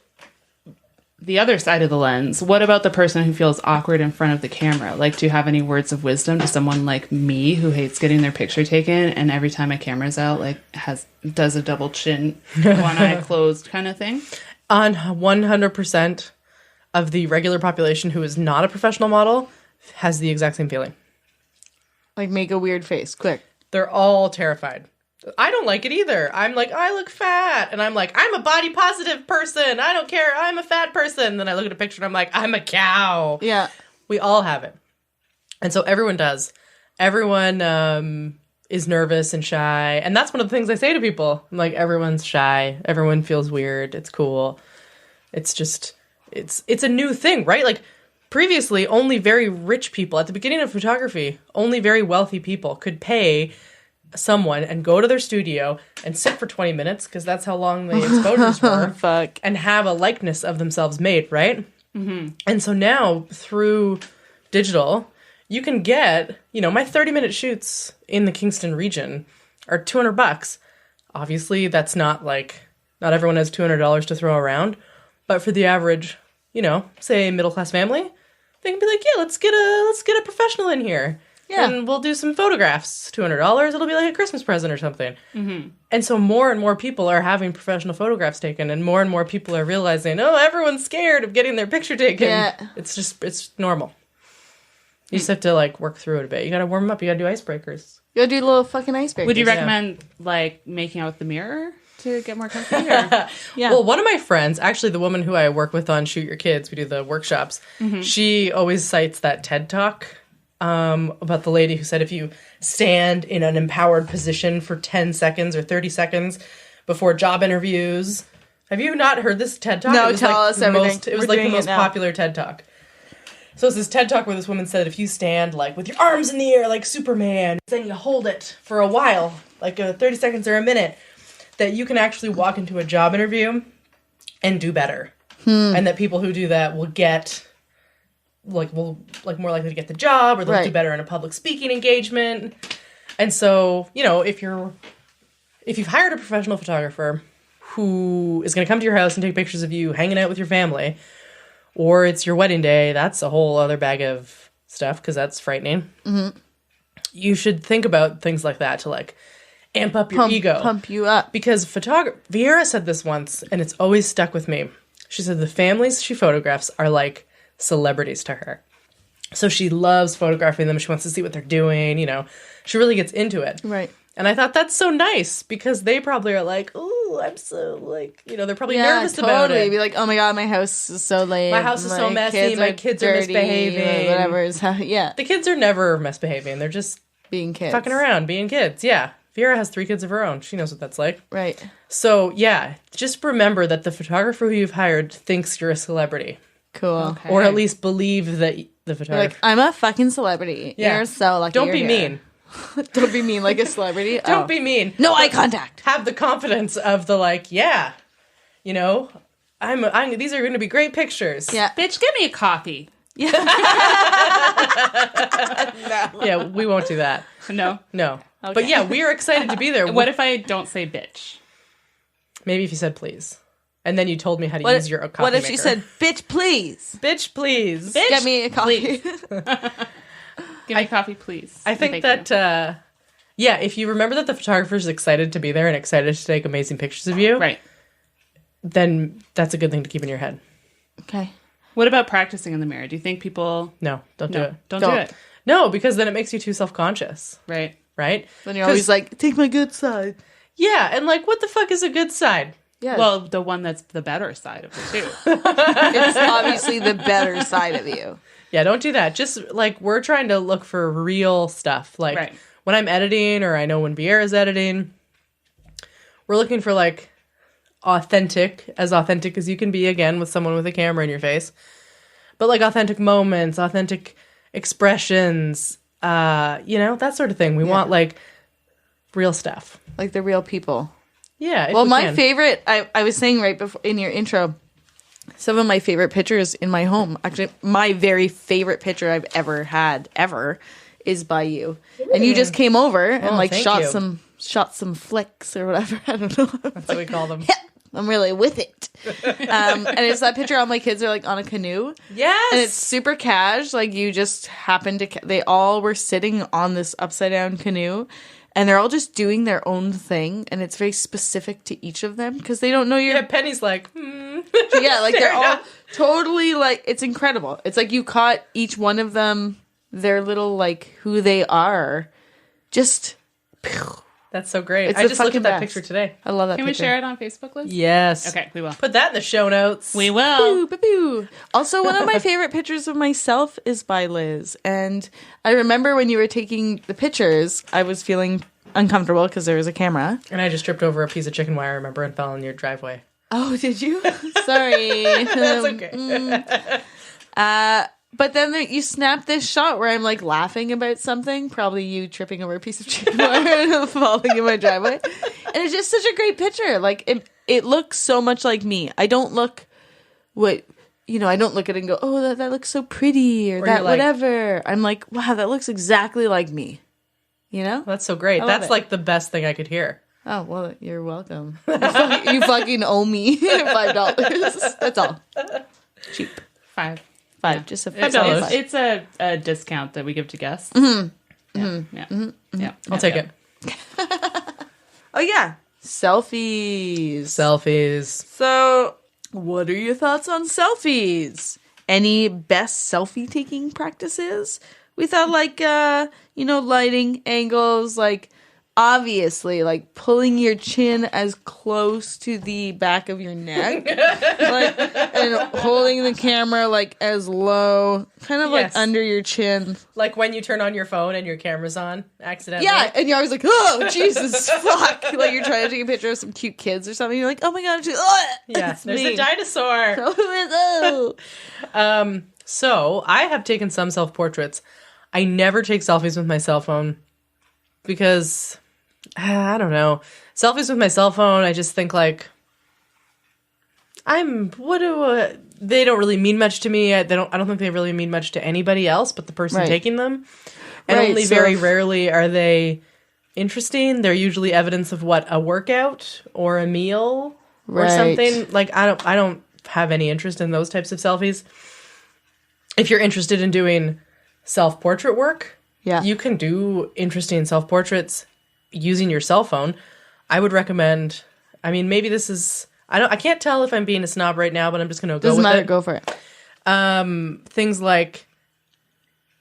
the other side of the lens, what about the person who feels awkward in front of the camera? Like, do you have any words of wisdom to someone like me who hates getting their picture taken and every time my camera's out, like, does a double chin, one eye closed kind of thing? On 100% of the regular population who is not a professional model has the exact same feeling. Like, make a weird face, quick. They're all terrified. I don't like it either. I'm like, I look fat. And I'm like, I'm a body positive person. I don't care. I'm a fat person. Then I look at a picture and I'm like, I'm a cow. Yeah. We all have it. And so everyone does. Everyone is nervous and shy. And that's one of the things I say to people. I'm like, everyone's shy. Everyone feels weird. It's cool. It's just, it's a new thing, right? Like, previously, only very rich people, at the beginning of photography, only very wealthy people could pay someone and go to their studio and sit for 20 minutes, because that's how long the exposures were, Fuck. and have a likeness of themselves made, right? Mm-hmm. And so now, through digital, you can get, my 30-minute shoots in the Kingston region are $200. Obviously, that's not everyone has $200 to throw around, but for the average, say middle-class family, they can be like, yeah, let's get a professional in here. Yeah. And we'll do some photographs. $200, it'll be like a Christmas present or something. Mm-hmm. And so more and more people are having professional photographs taken, and more people are realizing, oh, everyone's scared of getting their picture taken. Yeah. It's normal. You just have to, work through it a bit. You gotta warm up. You gotta do icebreakers. You gotta do little fucking icebreakers. Would you recommend, making out with the mirror to get more comfortable? Yeah. Well, one of my friends, actually the woman who I work with on Shoot Your Kids, we do the workshops, she always cites that TED Talk about the lady who said if you stand in an empowered position for 10 seconds or 30 seconds before job interviews. Have you not heard this TED Talk? No, tell us everything. It was the most popular TED Talk. So it's this TED Talk where this woman said if you stand with your arms in the air like Superman, then you hold it for a while, 30 seconds or a minute, that you can actually walk into a job interview and do better. And that people who do that will get more likely to get the job, or they'll do better in a public speaking engagement. And so, if you've hired a professional photographer who is going to come to your house and take pictures of you hanging out with your family, or it's your wedding day, that's a whole other bag of stuff because that's frightening. Mm-hmm. You should think about things like that to amp up your ego. Pump you up. Because Vieira said this once, and it's always stuck with me. She said the families she photographs are like celebrities to her. So she loves photographing them. She wants to see what they're doing, She really gets into it. Right. And I thought that's so nice because they probably are oh, I'm so they're probably nervous about it. Be like, oh my God, my house is so lame. My house is so messy. My kids are misbehaving. Whatever is yeah. The kids are never misbehaving. They're just being kids. Fucking around, being kids. Yeah. Vieira has 3 kids of her own. She knows what that's like. Right. So, yeah, just remember that the photographer who you've hired thinks you're a celebrity. Cool. Okay. Or at least believe that the photographer... I'm a fucking celebrity. Yeah. You're so lucky. Don't be mean. Don't be mean like a celebrity. Don't be mean. No eye contact. Have the confidence of the I'm these are going to be great pictures. Yeah. Bitch, give me a coffee. Yeah. No. Yeah, we won't do that. No. Okay. But yeah, we are excited to be there. What if I don't say bitch? Maybe if you said please. And then you told me how to use your coffee What if maker. she said, bitch, please? Bitch, please. Bitch, get me a coffee. Give me coffee, please. I think that, if you remember that the photographer is excited to be there and excited to take amazing pictures of you, right, then that's a good thing to keep in your head. Okay. What about practicing in the mirror? Do you think people... No, don't do it. Don't do it. No, because then it makes you too self-conscious. Right. Then you're always take my good side. Yeah, and what the fuck is a good side? Yeah. Well, the one that's the better side of the two. It's obviously the better side of you. Yeah, don't do that. Just, we're trying to look for real stuff. When I'm editing, or I know when Vieira's editing, we're looking for, authentic as you can be, again, with someone with a camera in your face. But, authentic moments, authentic expressions, that sort of thing. We want, real stuff. Like the real people. Yeah. Well, my favorite, I was saying right before in your intro, some of my favorite pictures in my home, actually, my very favorite picture I've ever had, is by you. And you just came over and shot some flicks or whatever. I don't know. That's what we call them. Yeah, I'm really with it. And it's that picture all my kids are on a canoe. Yes. And it's super cash. You just happened to, they all were sitting on this upside down canoe. And they're all just doing their own thing, and it's very specific to each of them because they don't know you're. Yeah, Penny's Yeah, they're all totally it's incredible. It's you caught each one of them, their little who they are. Just. That's so great. I just looked at that picture today. I love that Can picture. we share it on Facebook, Liz? Yes. Okay, we will. Put that in the show notes. We will. Boo, boo, boo. Also, one of my favorite pictures of myself is by Liz. And I remember when you were taking the pictures, I was feeling uncomfortable because there was a camera. And I just tripped over a piece of chicken wire, I remember, and fell in your driveway. Oh, did you? Sorry. That's okay. But then you snap this shot where I'm laughing about something, probably you tripping over a piece of chicken wire and falling in my driveway. And it's just such a great picture. It looks so much like me. I don't look I don't look at it and go, oh, that looks so pretty or that whatever. I'm wow, that looks exactly like me. That's so great. That's the best thing I could hear. Oh, well, you're welcome. You fucking owe me $5. That's all. Cheap. $5. Just a $5. It's a discount that we give to guests. Yeah. I'll take it. Oh, yeah. Selfies. Selfies. What are your thoughts on selfies? Any best selfie taking practices? We thought lighting, angles, obviously pulling your chin as close to the back of your neck, and holding the camera as low, kind of under your chin. Like when you turn on your phone and your camera's on accidentally. Yeah, and you're always like, oh, Jesus, fuck. You're trying to take a picture of some cute kids or something. You're like, oh my God, there's me. a dinosaur. Oh. So I have taken some self-portraits. I never take selfies with my cell phone because I don't know. Selfies with my cell phone, I just think they don't really mean much to me. I don't think they really mean much to anybody else but the person taking them. And only very rarely are they interesting. They're usually evidence of a workout or a meal or something. I don't have any interest in those types of selfies. If you're interested in doing self-portrait work, you can do interesting self-portraits using your cell phone. I would recommend, maybe this is, I can't tell if I'm being a snob right now, but I'm just going to go with it. Go for it. Things like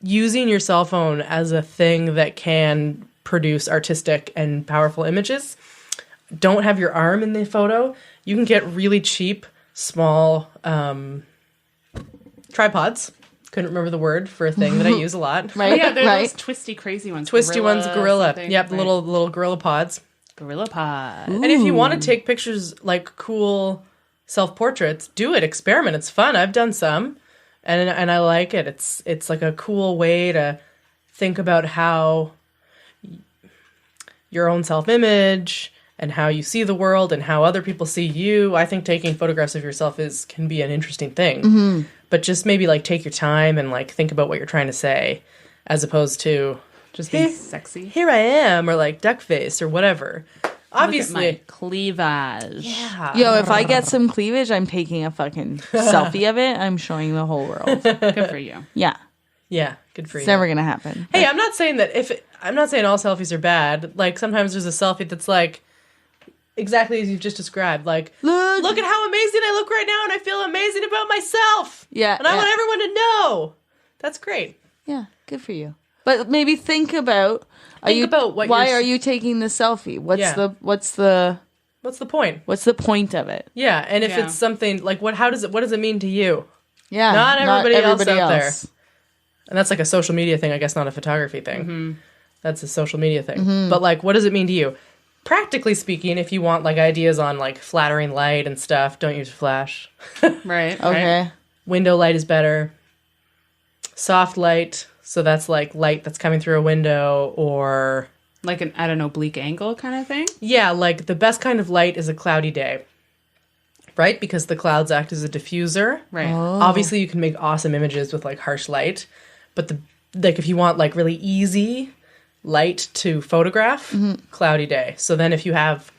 using your cell phone as a thing that can produce artistic and powerful images. Don't have your arm in the photo. You can get really cheap, small tripods. Couldn't remember the word for a thing that I use a lot. Right? Yeah, they're those twisty, crazy ones. Gorilla. Yep, the little gorilla pods. Gorilla pod. And if you want to take pictures cool self-portraits, do it. Experiment. It's fun. I've done some, and I like it. It's a cool way to think about how your own self-image and how you see the world and how other people see you. I think taking photographs of yourself can be an interesting thing. Mm-hmm. But just maybe take your time and think about what you're trying to say, as opposed to just being sexy. Here I am, or duck face or whatever. Obviously, look at my cleavage. Yeah. Yo, if I get some cleavage, I'm taking a fucking selfie of it. I'm showing the whole world. Good for you. Yeah. Yeah, good for you. It's never gonna happen. Hey, I'm not saying all selfies are bad. Sometimes there's a selfie that's exactly as you've just described. Look at how amazing I look right now, and I feel amazing about myself. Yeah. And I want everyone to know. That's great. Yeah, good for you. But maybe think about why are you taking the selfie? What's the point? What's the point of it? Yeah, and if it's something what does it mean to you? Yeah. Not everybody else out there. And that's a social media thing, I guess, not a photography thing. Mm-hmm. That's a social media thing. Mm-hmm. But what does it mean to you? Practically speaking, if you want ideas on flattering light and stuff, don't use flash. Right. Okay. Right. Window light is better. Soft light, so that's light that's coming through a window, or an at an oblique angle kind of thing. Yeah, the best kind of light is a cloudy day, right? Because the clouds act as a diffuser. Right. Oh. Obviously, you can make awesome images with harsh light, but if you want really easy light to photograph, cloudy day. So then if you have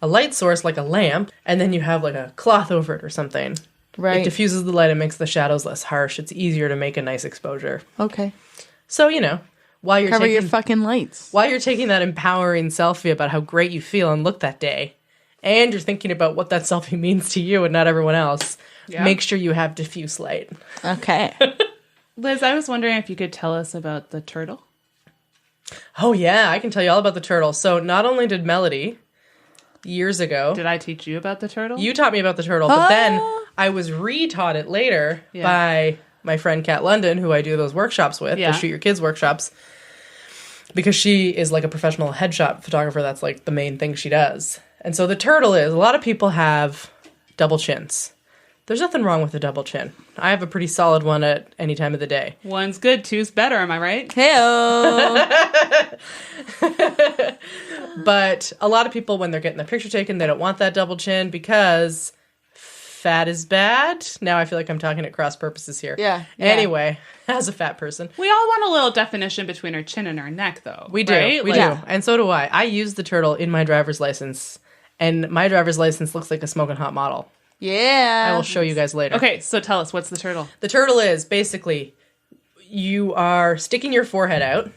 a light source like a lamp, and then you have a cloth over it or something, it diffuses the light and makes the shadows less harsh. It's easier to make a nice exposure. Okay. So, while you're your fucking lights. While you're taking that empowering selfie about how great you feel and look that day, and you're thinking about what that selfie means to you and not everyone else, make sure you have diffuse light. Okay. Liz, I was wondering if you could tell us about the turtle. Oh, yeah, I can tell you all about the turtle. So not only did Melody, years ago... Did I teach you about the turtle? You taught me about the turtle, but then I was re-taught it later by my friend Kat London, who I do those workshops with, the Shoot Your Kids workshops, because she is a professional headshot photographer. That's the main thing she does. And so the turtle is, a lot of people have double chins. There's nothing wrong with a double chin. I have a pretty solid one at any time of the day. One's good, two's better, am I right? Hey-o. But a lot of people, when they're getting their picture taken, they don't want that double chin because fat is bad. Now I feel like I'm talking at cross purposes here. Yeah. Anyway, as a fat person. We all want a little definition between our chin and our neck, though. We do. right? We Like, do. And so do I. I use the turtle in my driver's license. And my driver's license looks like a smoking hot model. Yeah. I will show you guys later. Okay, so tell us, what's the turtle? The turtle is basically you are sticking your forehead out.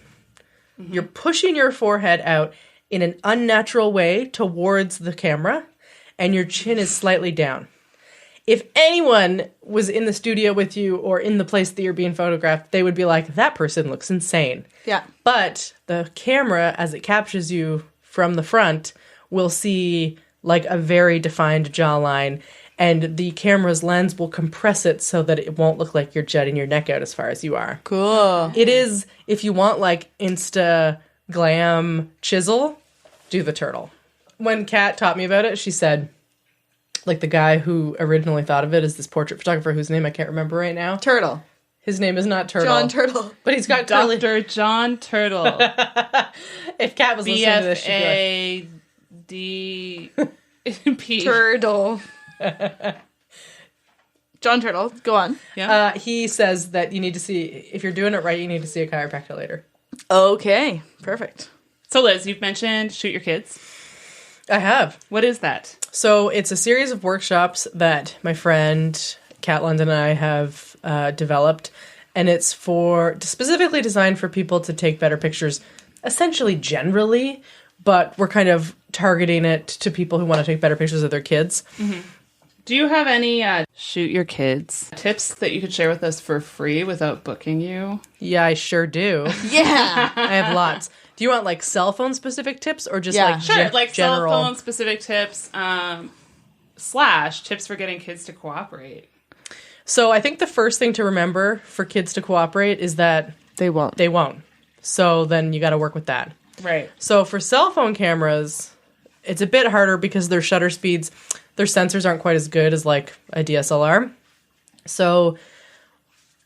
You're pushing your forehead out in an unnatural way towards the camera, and your chin is slightly down. If anyone was in the studio with you or in the place that you're being photographed, they would be like, that person looks insane. Yeah. But the camera, as it captures you from the front, will see like a very defined jawline, and the camera's lens will compress it so that it won't look like you're jutting your neck out as far as you are. Cool. It is, if you want like Insta glam chisel, do the turtle. When Kat taught me about it, she said, like the guy who originally thought of it is this portrait photographer whose name I can't remember right now. Turtle. His name is not Turtle. John Turtle. But he's got curly... Dr. John Turtle. If Kat was listening to this, she'd be like... B-F-A-D-P. Turtle. John Turtle. Go on. Yeah. He says that you need to see, if you're doing it right, you need to see a chiropractor later. Okay. Perfect. So, Liz, you've mentioned Shoot Your Kids. I have. What is that? So it's a series of workshops that my friend Kat London and I have developed, and it's specifically designed for people to take better pictures, essentially generally, but we're kind of targeting it to people who want to take better pictures of their kids. Mm-hmm. Do you have any Shoot Your Kids tips that you could share with us for free without booking you? Yeah, I sure do. Yeah. I have lots. Do you want like cell phone specific tips or just Yeah. like Sure, like general? cell phone specific tips / tips for getting kids to cooperate. So I think the first thing to remember for kids to cooperate is that They won't. they won't. So then you got to work with that. Right. So for cell phone cameras, it's a bit harder because their shutter speeds, their sensors aren't quite as good as like a DSLR. So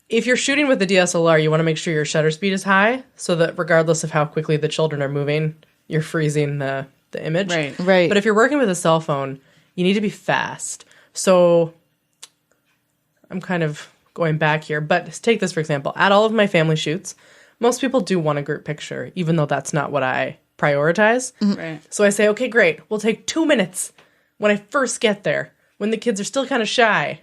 if you're shooting with a DSLR, you want to make sure your shutter speed is high so that regardless of how quickly the children are moving, you're freezing the image. Right. Right. But if you're working with a cell phone, you need to be fast. So I'm kind of going back here, but take this for example. At all of my family shoots, most people do want a group picture, even though that's not what I prioritize. Right. So I say, okay, great. We'll take 2 minutes when I first get there, when the kids are still kind of shy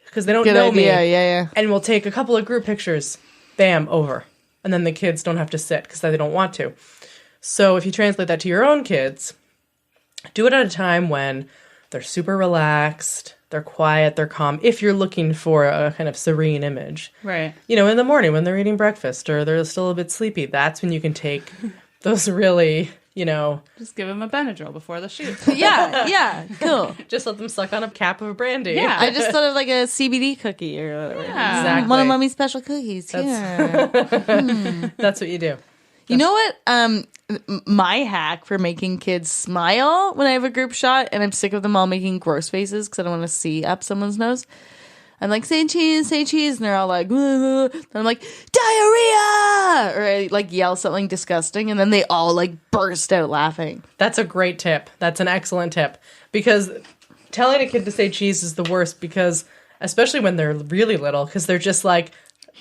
because they don't Good know idea. me. Yeah. And we'll take a couple of group pictures. Bam, over. And then the kids don't have to sit because they don't want to. So if you translate that to your own kids, do it at a time when they're super relaxed, they're quiet, they're calm, if you're looking for a kind of serene image. Right. You know, in the morning when they're eating breakfast or they're still a bit sleepy, that's when you can take those really, you know... Just give them a Benadryl before the shoot. Yeah. Cool. Just let them suck on a cap of brandy. Yeah. I just thought of like a CBD cookie or whatever. Yeah. Exactly. One of Mommy's special cookies. Here. That's what you do. You know what? My hack for making kids smile when I have a group shot, and I'm sick of them all making gross faces because I don't want to see up someone's nose. I'm like, say cheese, and they're all like, and I'm like, diarrhea, or I like yell something disgusting, and then they all like burst out laughing. That's a great tip. That's an excellent tip. Because telling a kid to say cheese is the worst because, especially when they're really little, because they're just like,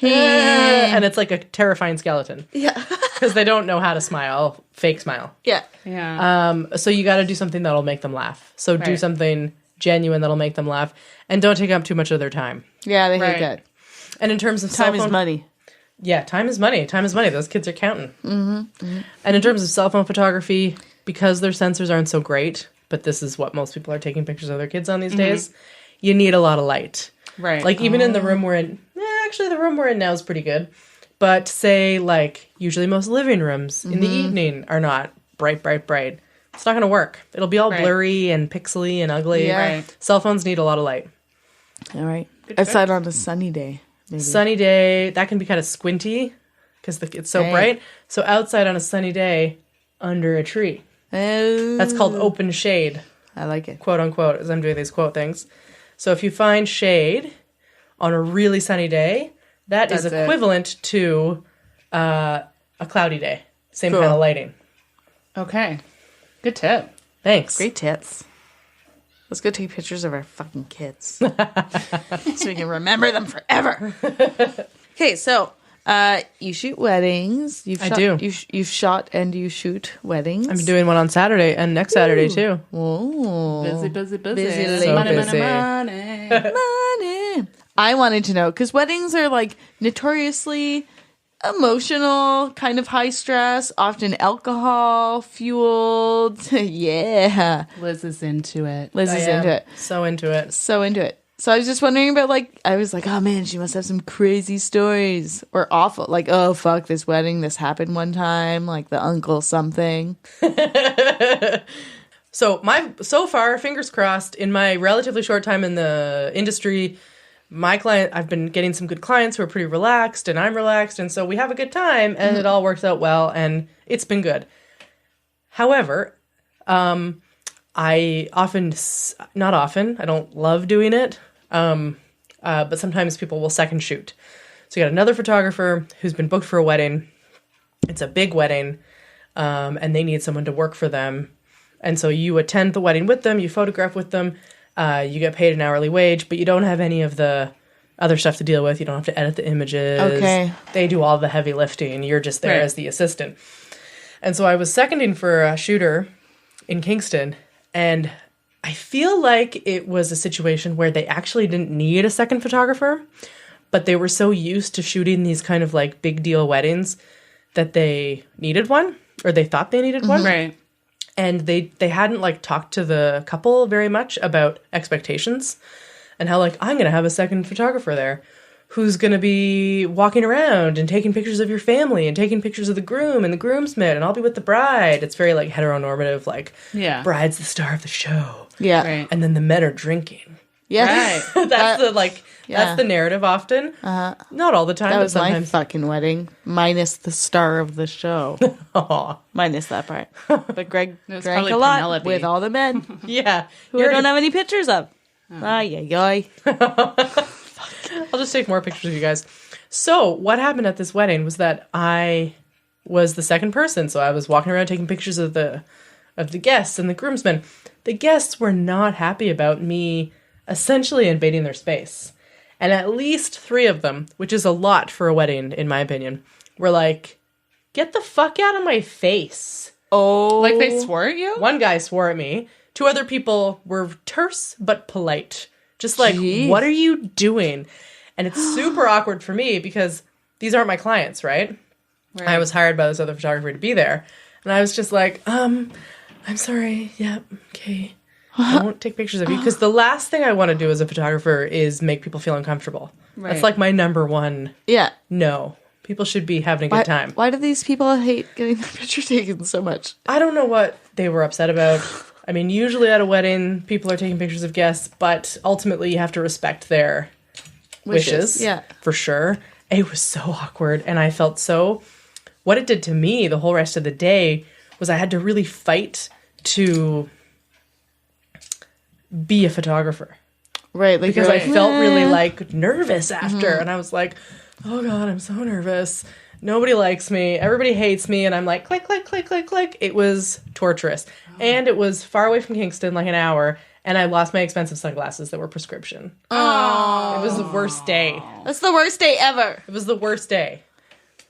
and it's like a terrifying skeleton. Yeah. Because they don't know how to smile, fake smile. Yeah. Yeah. So you got to do something that'll make them laugh. So do Right. something genuine that'll make them laugh. And don't take up too much of their time. Yeah, they hate Right. that. And in terms of Time cell phone, is money. Yeah, time is money. Time is money. Those kids are counting. Mm-hmm. And in terms of cell phone photography, because their sensors aren't so great, but this is what most people are taking pictures of their kids on these days, you need a lot of light. Right. Like even in the room we're in, actually the room we're in now is pretty good. But say like usually most living rooms in the evening are not bright. It's not going to work. It'll be all Right. blurry and pixely and ugly. Yeah. Right. Cell phones need a lot of light. All right. Good Outside on a sunny day. Maybe. Sunny day, that can be kind of squinty because it's so Right. bright. So outside on a sunny day, under a tree. Oh, That's called open shade, I like it. quote unquote, as I'm doing these quote things. So if you find shade on a really sunny day, that's That's it. equivalent to a cloudy day. Same Cool. kind of lighting. Okay. Good tip. Thanks. Great tips. Let's go take pictures of our fucking kids. So we can remember them forever. Okay, so you shoot weddings. I do. You've shot and you shoot weddings. I'm doing one on Saturday and next Saturday too. Whoa. Busy. Busy So lady. busy. Money. I wanted to know, because weddings are like notoriously emotional, kind of high stress, often alcohol fueled. Yeah. Liz is into it. Liz is into it. So into it. So into it. So I was just wondering about, like, I was like, oh man, she must have some crazy stories or awful. Like, oh fuck, this wedding, this happened one time, like the uncle something. So far, fingers crossed, in my relatively short time in the industry, I've been getting some good clients who are pretty relaxed, and I'm relaxed, and so we have a good time, and it all works out well, and it's been good. However, I not often, I don't love doing it, but sometimes people will second shoot. So you got another photographer who's been booked for a wedding. It's a big wedding, and they need someone to work for them. And so you attend the wedding with them, you photograph with them, you get paid an hourly wage, but you don't have any of the other stuff to deal with. You don't have to edit the images. Okay. They do all the heavy lifting. You're just there as the assistant. And so I was seconding for a shooter in Kingston, and I feel like it was a situation where they actually didn't need a second photographer, but they were so used to shooting these kind of like big deal weddings that they needed one, or they thought they needed one. Right. And they hadn't like talked to the couple very much about expectations and how like, I'm going to have a second photographer there who's going to be walking around and taking pictures of your family and taking pictures of the groom and the groomsmen, and I'll be with the bride. It's very like heteronormative, like bride's the star of the show. Yeah. Right. And then the men are drinking. Yes. Right. That's the narrative often. Not all the time, That but was my sometimes. fucking wedding, minus the star of the show. Aw. Minus that part. But Greg was drank probably a lot Penelope. with all the men Yeah. who I don't have any pictures of. Ay, ay, ay. I'll just take more pictures of you guys. So what happened at this wedding was that I was the second person. So I was walking around taking pictures of the guests and the groomsmen. The guests were not happy about me essentially invading their space. And at least 3 of them, which is a lot for a wedding, in my opinion, were like, get the fuck out of my face. Oh. Like they swore at you? One guy swore at me. 2 other people were terse but polite. Just like, Jeez. what are you doing? And it's super awkward for me because these aren't my clients, right? I was hired by this other photographer to be there. And I was just like, I'm sorry. Yeah, okay. I won't take pictures of you. Because the last thing I want to do as a photographer is make people feel uncomfortable. Right. That's like my number one Yeah. no. People should be having a good time. Why do these people hate getting their picture taken so much? I don't know what they were upset about. I mean, usually at a wedding, people are taking pictures of guests, but ultimately you have to respect their wishes. Yeah. For sure. It was so awkward, and I felt so... What it did to me the whole rest of the day was I had to really fight to be a photographer. Right. Like Because you're I like, felt really, "Nah." like, nervous after, and I was like, oh God, I'm so nervous. Nobody likes me. Everybody hates me. And I'm like, click, click, click, click, click. It was torturous. And it was far away from Kingston, like an hour. And I lost my expensive sunglasses that were prescription. Oh. It was the worst day. That's the worst day ever. It was the worst day.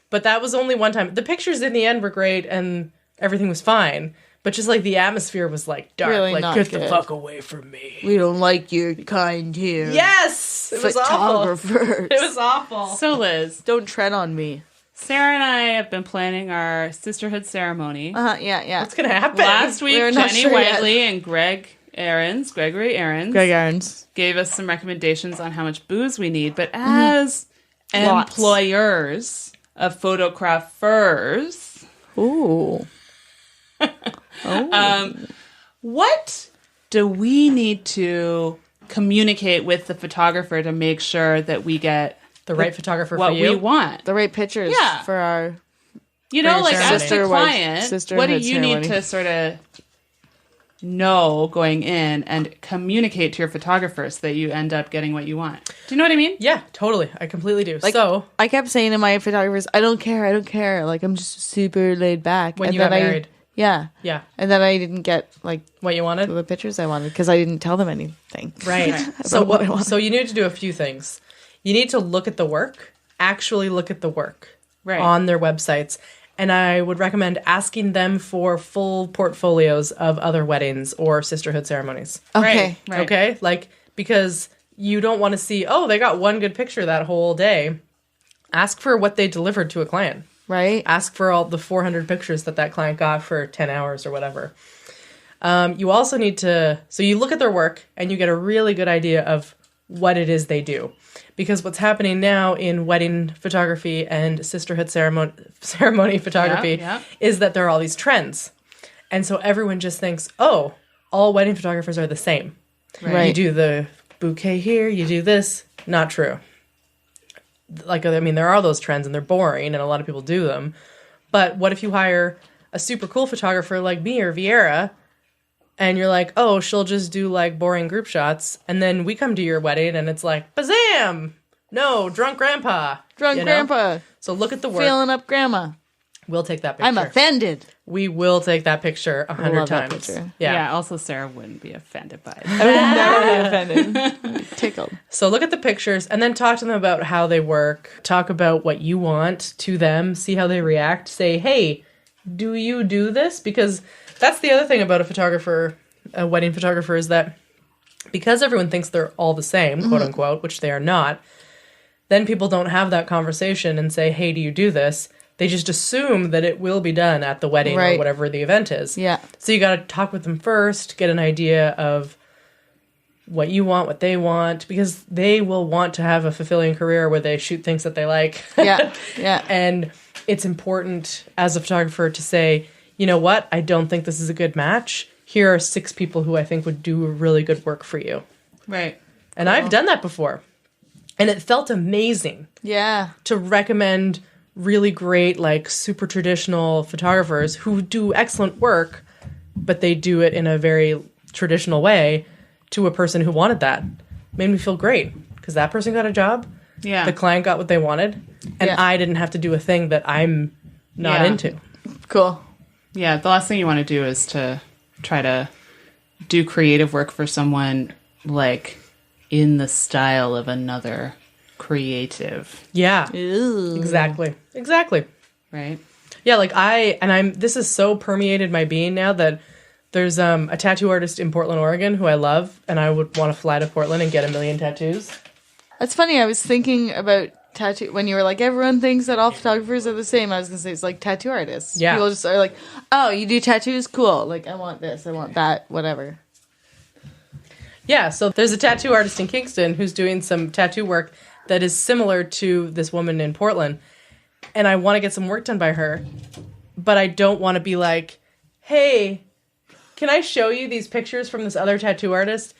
But that was only one time. The pictures in the end were great and everything was fine. But just like the atmosphere was like dark. Really like, not get the good. fuck away from me. We don't like your kind here. Yes! It was awful. Photographers. It was awful. So, Liz, Don't tread on me. Sarah and I have been planning our sisterhood ceremony. Yeah. What's going to happen? Last week, We're not Jenny sure yet. Whiteley and Gregory Aarons, Greg Irons. gave us some recommendations on how much booze we need. But as Lots. employers of photographers, Ooh. what do we need to communicate with the photographer to make sure that we get the right photographer what for you. we want? The right pictures Yeah. for our... You know, your like as the ceremony. client, Sisterhood what do you need ceremony. to sort of know going in and communicate to your photographer so that you end up getting what you want? Do you know what I mean? Yeah, totally. I completely do. Like, so, I kept saying to my photographers, I don't care. Like, I'm just super laid back. when And you got then married. Yeah. Yeah. And then I didn't get like What you wanted? the pictures I wanted because I didn't tell them anything. Right. what I wanted. So you need to do a few things. You need to look at the work, actually look at the work on their websites. And I would recommend asking them for full portfolios of other weddings or sisterhood ceremonies. Okay. Right. Okay? Like, because you don't want to see, oh, they got one good picture that whole day. Ask for what they delivered to a client. Right. Ask for all the 400 pictures that client got for 10 hours or whatever. You also need to, so you look at their work and you get a really good idea of what it is they do. Because what's happening now in wedding photography and sisterhood ceremony photography is that there are all these trends. And so everyone just thinks, oh, all wedding photographers are the same. Right. You do the bouquet here, you do this. Not true. Like, I mean, there are those trends and they're boring and a lot of people do them. But what if you hire a super cool photographer like me or Vieira and you're like, oh, she'll just do like boring group shots. And then we come to your wedding and it's like, bazam! No, drunk grandpa. Drunk grandpa. So look at the work. Feeling up grandma. We'll take that picture. I'm offended. We will take that picture 100 love that times. picture. Yeah. Also, Sarah wouldn't be offended by it. I would never be offended. Tickled. So look at the pictures and then talk to them about how they work. Talk about what you want to them. See how they react. Say, hey, do you do this? Because that's the other thing about a wedding photographer, is that because everyone thinks they're all the same, quote unquote, which they are not, then people don't have that conversation and say, hey, do you do this? They just assume that it will be done at the wedding or whatever the event is. Yeah. So you got to talk with them first, get an idea of what you want, what they want, because they will want to have a fulfilling career where they shoot things that they like. Yeah. Yeah. And it's important as a photographer to say, you know what? I don't think this is a good match. Here are 6 people who I think would do really good work for you. Right. And I've done that before. And it felt amazing Yeah. to recommend really great, like super traditional photographers who do excellent work, but they do it in a very traditional way to a person who wanted that. Made me feel great because that person got a job. Yeah. The client got what they wanted. And I didn't have to do a thing that I'm not into. Cool. Yeah, the last thing you want to do is to try to do creative work for someone like in the style of another creative. Yeah. Ew. Exactly. Right? Yeah, like this has so permeated my being now that there's a tattoo artist in Portland, Oregon who I love, and I would want to fly to Portland and get 1 million tattoos. That's funny. I was thinking about tattoo when you were like, everyone thinks that all photographers are the same. I was gonna say it's like tattoo artists. Yeah. People just are like, oh, you do tattoos? Cool. Like, I want this, I want that, whatever. Yeah, so there's a tattoo artist in Kingston who's doing some tattoo work that is similar to this woman in Portland. And I want to get some work done by her. But I don't want to be like, hey, can I show you these pictures from this other tattoo artist?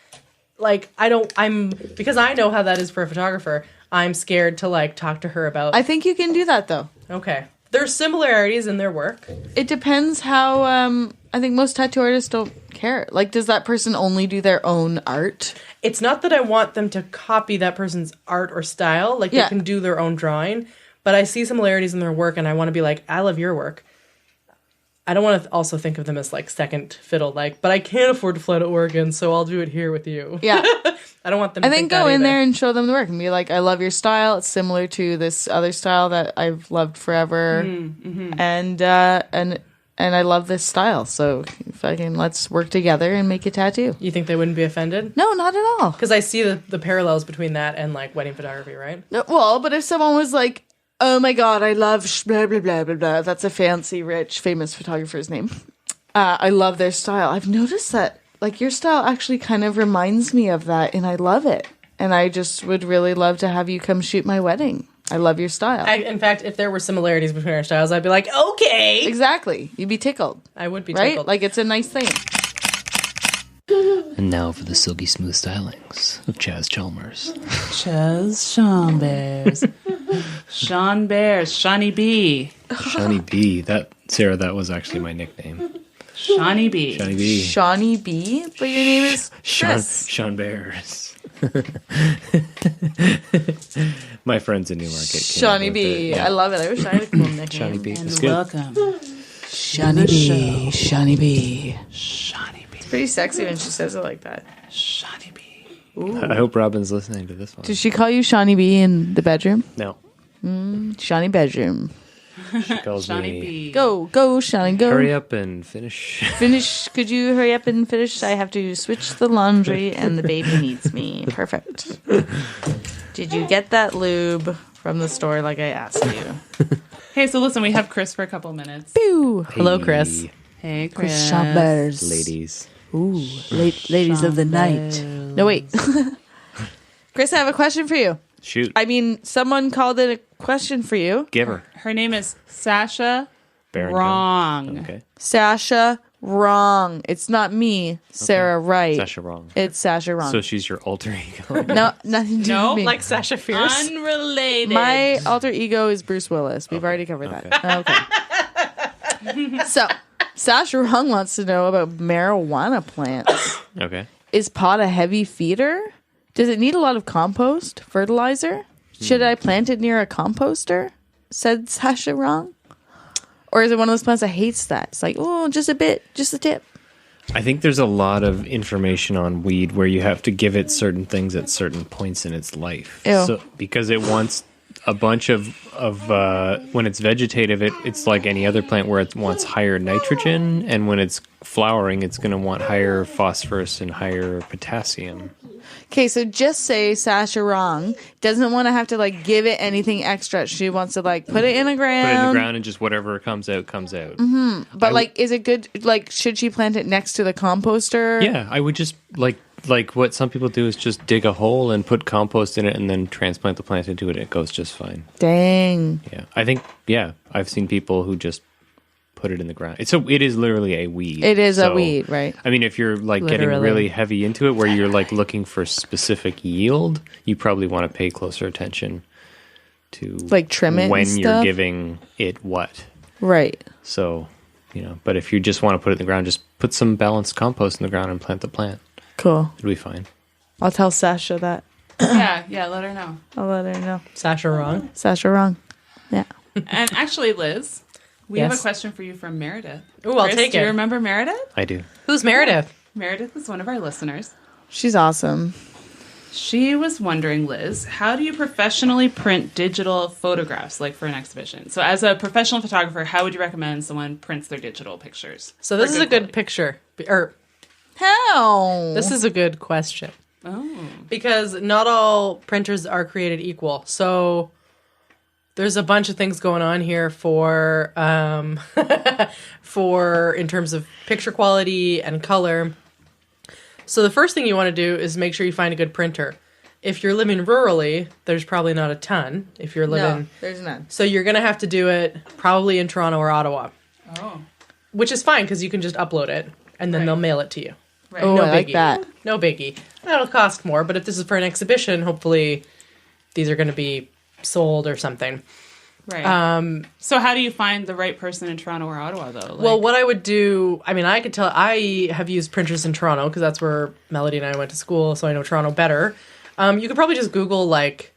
Like, because I know how that is for a photographer. I'm scared to like talk to her about. I think you can do that though. Okay. There's similarities in their work. It depends how, I think most tattoo artists don't care. Like, does that person only do their own art? It's not that I want them to copy that person's art or style. Like, they can do their own drawing. But I see similarities in their work, and I want to be like, I love your work. I don't want to also think of them as, like, second fiddle. Like, but I can't afford to fly to Oregon, so I'll do it here with you. Yeah. I don't want them to I think that go in either. there and show them the work and be like, I love your style. It's similar to this other style that I've loved forever. And I love this style. So fucking let's work together and make a tattoo. You think they wouldn't be offended? No, not at all. Because I see the parallels between that and, like, wedding photography, right? No, well, but if someone was like, oh my God, I love blah, blah, blah, blah, blah. That's a fancy, rich, famous photographer's name. I love their style. I've noticed that, like, your style actually kind of reminds me of that, and I love it. And I just would really love to have you come shoot my wedding. I love your style. In fact, if there were similarities between our styles, I'd be like, okay. Exactly. You'd be tickled. I would be Right? tickled. Like, it's a nice thing. And now for the silky smooth stylings of Chaz Chalmers. Chaz Chambers. Sean Bears. Shawnee B. Shawnee B. Sarah, that was actually my nickname. Shawnee B. Shawnee B. Shawnee B? But your name is Chris. Sean Bears. My friends in Newmarket. Shawnee B. I love it. I wish I had a cool nickname. Shawnee B. And That's good. welcome Shawnee B. Shawnee B. Shawnee B. It's pretty sexy when she says it like that. Shawnee B. I hope Robin's listening to this one. Did she call you Shawnee B in the bedroom? No. Shawnee bedroom. She calls Shawnee me. B. Go, Shawnee, go. Hurry up and finish. Finish. Could you hurry up and finish? I have to switch the laundry and the baby needs me. Perfect. Did you get that lube from the store like I asked you? Hey, so listen, we have Chris for a couple minutes. Pew. Hello, Chris. Hey, Chris Chris. Chambers. Ladies. Ooh, ladies of the night. No, wait. Chris, I have a question for you. Shoot. I mean, someone called in a question for you. Give her. Her name is Sasha Baron Wrong. Okay. Sasha Wrong. It's not me, Sarah Right. Sasha Wrong. It's Sasha Wrong. So she's your alter ego. No, nothing to do No, with me. Like Sasha Fierce. Unrelated. My alter ego is Bruce Willis. We've already covered that. Okay. So, Sasha Wrong wants to know about marijuana plants. Okay. Is pot a heavy feeder? Does it need a lot of compost, fertilizer? Should I plant it near a composter? Said Sasha Wrong. Or is it one of those plants that hates that? It's like, oh, just a bit, just a tip. I think there's a lot of information on weed where you have to give it certain things at certain points in its life. Ew. So because it wants a bunch of when it's vegetative, it's like any other plant where it wants higher nitrogen, and when it's flowering, it's going to want higher phosphorus and higher potassium. Okay, so just say Sasha Wrong doesn't want to have to like give it anything extra. She wants to like put it in the ground. Put it in the ground and just whatever comes out, comes out. But like, is it good? Like, should she plant it next to the composter? Yeah, I would just like what some people do is just dig a hole and put compost in it and then transplant the plant into it. It goes just fine. Dang. Yeah, I think I've seen people who just put it in the ground. It is literally a weed. It is a So, weed, right? I mean, if you're like getting Literally. really heavy into it, where you're like looking for specific yield, you probably want to pay closer attention to Like trim it when and you're stuff? giving it what. Right. So, but if you just want to put it in the ground, just put some balanced compost in the ground and plant the plant. Cool. It'll be fine. I'll tell Sasha that. Yeah, let her know. I'll let her know. Sasha Wrong. Sasha Wrong. Yeah. And actually, Liz, we have Yes. a question for you from Meredith. Ooh, I'll Chris, take do you it. remember Meredith? I do. Who's Meredith? Meredith is one of our listeners. She's awesome. She was wondering, Liz, how do you professionally print digital photographs, like for an exhibition? So as a professional photographer, how would you recommend someone prints their digital pictures? So this For is a good quality? picture. Or How? this is a good question. Oh. Because not all printers are created equal. So there's a bunch of things going on here for for in terms of picture quality and color. So the first thing you want to do is make sure you find a good printer. If you're living rurally, there's probably not a ton. If you're living, No, there's none. so you're gonna have to do it probably in Toronto or Ottawa, Oh. which is fine because you can just upload it and then Right. they'll mail it to you. Right. Oh, No I like biggie. that. No biggie. That'll cost more, but if this is for an exhibition, hopefully these are going to be sold or something. Right. So how do you find the right person in Toronto or Ottawa, though? Like, Well, what I would do, I mean, I could tell, I have used printers in Toronto because that's where Melody and I went to school, so I know Toronto better. You could probably just Google, like,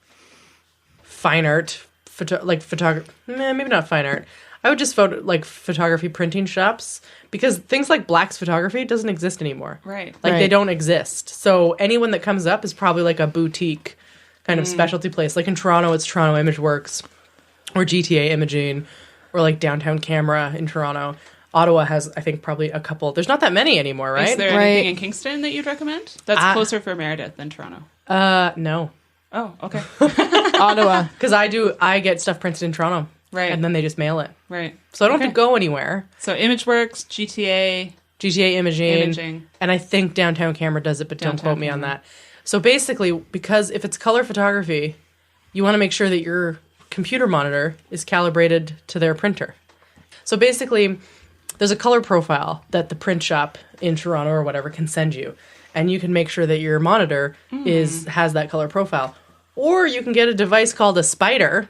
fine art, photography, maybe not fine art. I would just photography printing shops because things like Black's Photography doesn't exist anymore. Right. Like, they Right. don't exist. So anyone that comes up is probably like a boutique kind of specialty place. Like in Toronto, it's Toronto Image Works or GTA Imaging or like Downtown Camera in Toronto. Ottawa has, I think, probably a couple. There's not that many anymore, Is right? there Right. anything in Kingston that you'd recommend? That's closer for Meredith than Toronto. No. Oh, okay. Ottawa. Because I get stuff printed in Toronto. Right. And then they just mail it. Right. So I don't Okay. have to go anywhere. So ImageWorks, GTA, GTA Imaging. Imaging. And I think Downtown Camera does it, but don't Downtown quote me on Camera. that. So basically, because if it's color photography, you want to make sure that your computer monitor is calibrated to their printer. So basically, there's a color profile that the print shop in Toronto or whatever can send you. And you can make sure that your monitor has that color profile. Or you can get a device called a spider,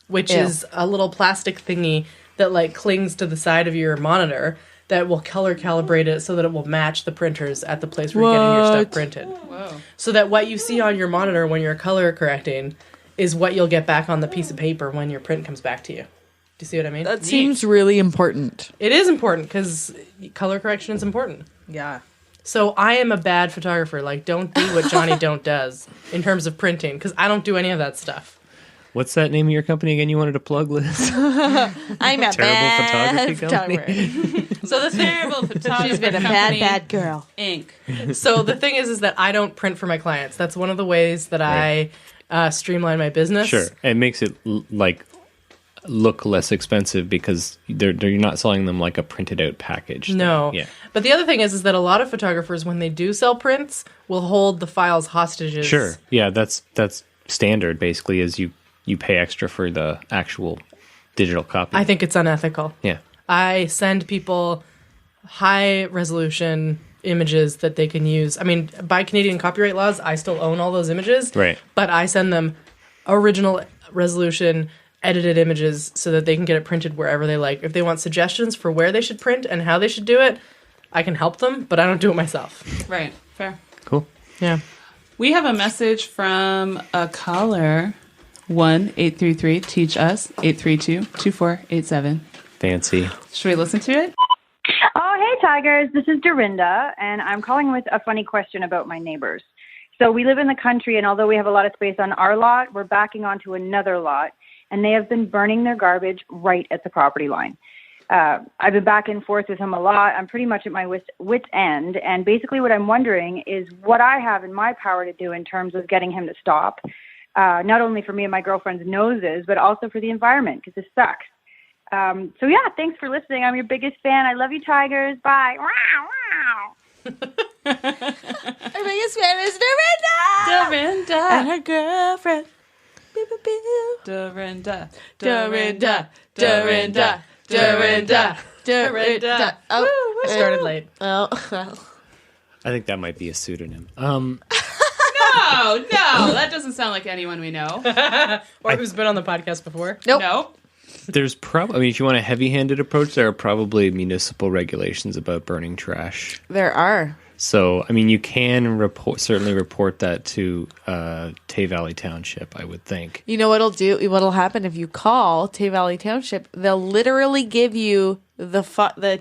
which Ew. is a little plastic thingy that like clings to the side of your monitor that will color calibrate it so that it will match the printers at the place where you're getting your stuff What? printed. Whoa. So that what you see on your monitor when you're color correcting is what you'll get back on the piece of paper when your print comes back to you. Do you see what I mean? That seems really important. It is important because color correction is important. Yeah. So I am a bad photographer. Like, don't do what Johnny Don't does in terms of printing because I don't do any of that stuff. What's that name of your company again? You wanted to plug, Liz? I'm a Terrible bad photography company. photographer. So the terrible photography She's been a company, bad girl. Inc. So the thing is that I don't print for my clients. That's one of the ways that I streamline my business. Sure. It makes it look less expensive because you're not selling them like a printed out package. No. Yeah. But the other thing is that a lot of photographers, when they do sell prints, will hold the files hostages. Sure. Yeah, that's standard basically is you pay extra for the actual digital copy. I think it's unethical. Yeah. I send people high resolution images that they can use. I mean, by Canadian copyright laws, I still own all those images. Right. But I send them original resolution edited images so that they can get it printed wherever they like. If they want suggestions for where they should print and how they should do it, I can help them, but I don't do it myself. Right. Fair. Cool. Yeah. We have a message from a caller. 1-833 Teach Us 832-2487. Fancy. Should we listen to it? Oh, hey, Tigers. This is Dorinda, and I'm calling with a funny question about my neighbors. So we live in the country, and although we have a lot of space on our lot, we're backing onto another lot, and they have been burning their garbage right at the property line. I've been back and forth with him a lot. I'm pretty much at my wit's end, and basically what I'm wondering is what I have in my power to do in terms of getting him to stop. Not only for me and my girlfriend's noses, but also for the environment, because this sucks. So yeah, thanks for listening. I'm your biggest fan. I love you, Tigers. Bye. Our biggest fan is Dorinda. Dorinda. And her girlfriend. Dorinda. Dorinda. Dorinda. Dorinda. Dorinda. Oh, I started late. Oh, well. I think that might be a pseudonym. No, that doesn't sound like anyone we know. Or who's been on the podcast before. Nope. There's probably, I mean, if you want a heavy-handed approach, there are probably municipal regulations about burning trash. There are. So, I mean, you can certainly report that to Tay Valley Township, I would think. You know what'll happen if you call Tay Valley Township? They'll literally give you the fire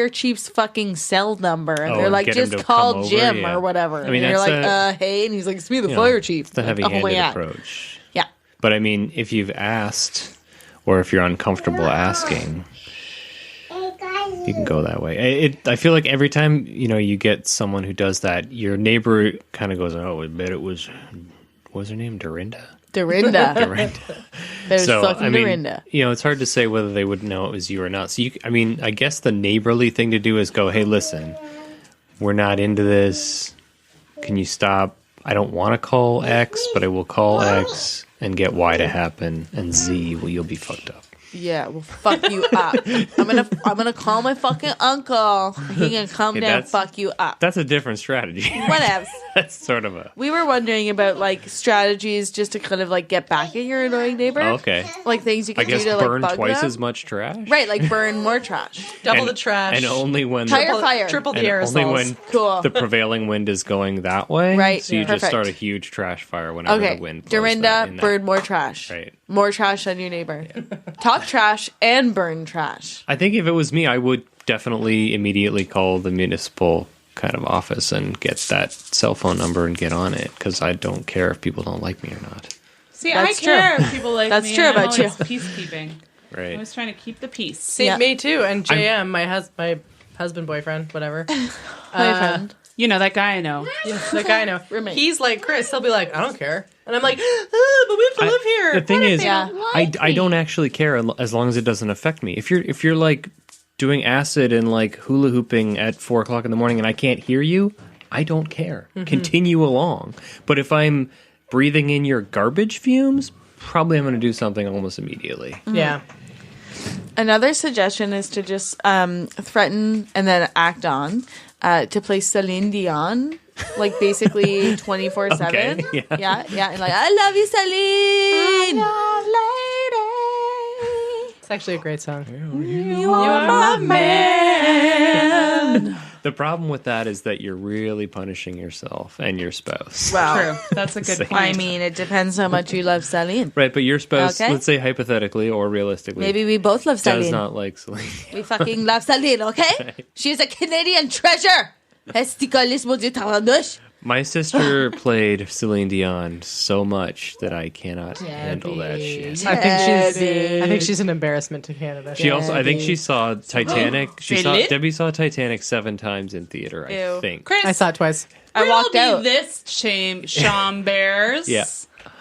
chief's fucking cell number, and they're like, just call Jim or whatever. I mean, and you're like, hey, and he's like, it's me, the fire chief. It's the Like, heavy-handed approach. Yeah. But I mean, if you've asked, or if you're uncomfortable asking, you can go that way. I feel like every time, you get someone who does that, your neighbor kind of goes, oh, I bet it was, what was her name? Dorinda? Dorinda. There's fucking Dorinda. It's hard to say whether they would know it was you or not. So, I guess the neighborly thing to do is go, hey, listen, we're not into this. Can you stop? I don't want to call X, but I will call X and get Y to happen, and Z, well, you'll be fucked up. Yeah, well, fuck you up. I'm gonna call my fucking uncle. He can come down and fuck you up. That's a different strategy. Whatever. That's sort of a... We were wondering about, strategies just to kind of, get back at your annoying neighbor. Oh, okay. Like, things you can do to, burn bug twice them. as much trash? Right, burn more trash. Double the trash. And only when... Fire. Triple the and aerosols. only when Cool. the prevailing wind is going that way. Right. So you Perfect. just start a huge trash fire whenever the wind blows Dorinda, burn more trash. Right. More trash on your neighbor. Talk trash and burn trash. I think if it was me, I would definitely immediately call the municipal kind of office and get that cell phone number and get on it, because I don't care if people don't like me or not. See, That's I care true. if people like That's me. true and I'm about you. always peacekeeping. Right. I was trying to keep the peace. See, Yeah. me too. And JM, my husband, boyfriend, whatever. My friend. You know, that guy I know. Yeah, the guy I know. Roommate. He's like Chris. He'll be like, I don't care. And I'm like, but we have to live here. The thing is, Yeah. I don't actually care as long as it doesn't affect me. If you're doing acid and hula hooping at 4:00 in the morning and I can't hear you, I don't care. Mm-hmm. Continue along. But if I'm breathing in your garbage fumes, probably I'm going to do something almost immediately. Yeah. Another suggestion is to just threaten and then act on to play Celine Dion, basically 24/7. Okay, yeah. And I love you, Celine. It's actually a great song. You are my man. The problem with that is that you're really punishing yourself and your spouse. Wow. True. That's a good point. I mean, it depends how much you love Celine. Right, but your spouse, Okay. let's say hypothetically or realistically, Maybe we both love does Celine. not like Celine. We fucking love Celine, okay? She's a Canadian treasure. My sister played Celine Dion so much that I cannot handle that shit. I think she's an embarrassment to Canada. She also, I think she saw Titanic. Really? Debbie saw Titanic 7 times in theater, I Ew. think. Chris, I saw it twice. I walked riddle out. me this Chambers. Yeah.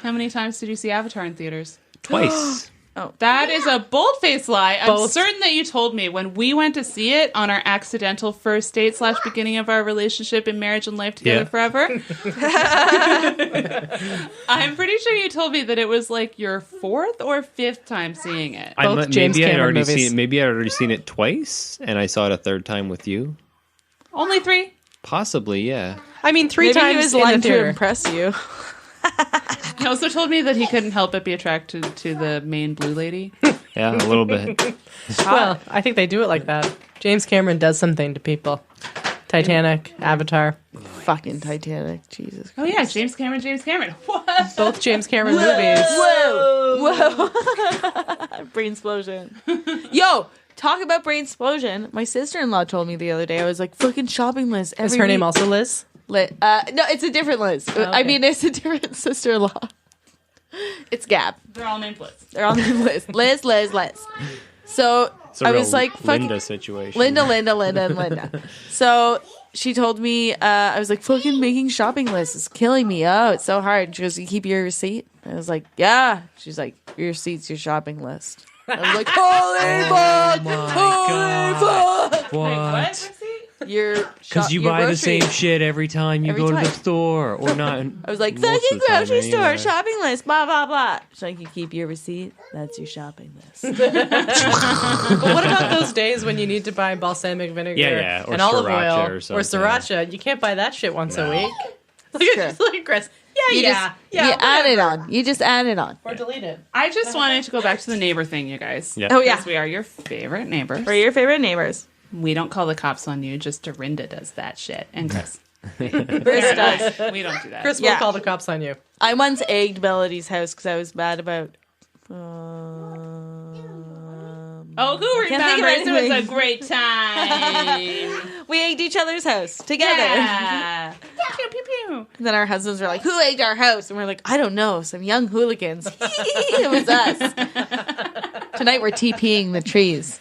How many times did you see Avatar in theaters? Twice. That is a bold-faced lie. I'm Both. certain that you told me when we went to see it on our accidental first date / beginning of our relationship in marriage and life together Yeah. forever. I'm pretty sure you told me that it was like your 4th or 5th time seeing it. Both James maybe I'd Cameron already movies. maybe I'd already seen it twice, and I saw it a third time with you. Only 3. Possibly, yeah. I mean, 3 Maybe times he was in the lying to theater. impress you. He also told me that he couldn't help but be attracted to the main blue lady. Yeah, a little bit. Well, I think they do it like that. James Cameron does something to people. Titanic, Avatar, Fucking Titanic. Jesus Christ. Oh yeah, James Cameron. What? both James Cameron movies. Whoa. Brain explosion. Yo, talk about brain explosion. My sister-in-law told me the other day, I was like, fucking shopping list. Is her name also Liz? No, it's a different Liz. I okay. mean, it's a different sister-in-law. It's Gab. They're all named Liz. They're all named Liz. Liz. So It's a I real was like, fucking Linda situation. Linda, and Linda. So she told me, I was like, fucking making shopping lists is killing me. Oh, it's so hard. She goes, you keep your receipt? I was like, yeah. She's like, your receipt's your shopping list. I was like, holy fuck! Holy fuck! What? Because you buy the same shit every time you Every go to the time. store, or not. I was like, most of fucking the time grocery store, anyway. shopping list, blah, blah, blah. She's like, you keep your receipt? That's your shopping list. But what about those days when you need to buy balsamic vinegar Yeah, or and olive sriracha oil or or something. sriracha? You can't buy that shit once a week. Look True. at Chris. You Yeah. add it on. You just add it on. Or delete it. I just wanted to go back to the neighbor thing, you guys. Yeah. Oh, yeah. Because we are your favorite neighbors. We're your favorite neighbors. We don't call the cops on you, just Dorinda does that shit. And Chris. Chris does. We don't do that. Chris Yeah. will call the cops on you. I once egged Melody's house because I was mad about. Oh, who Can't think of remembers? It was a anything. great time. We egged each other's house together. Yeah. Pew, pew, pew. And then our husbands were like, "Who egged our house?" And we're like, "I don't know, some young hooligans." It was us. Tonight we're TPing the trees.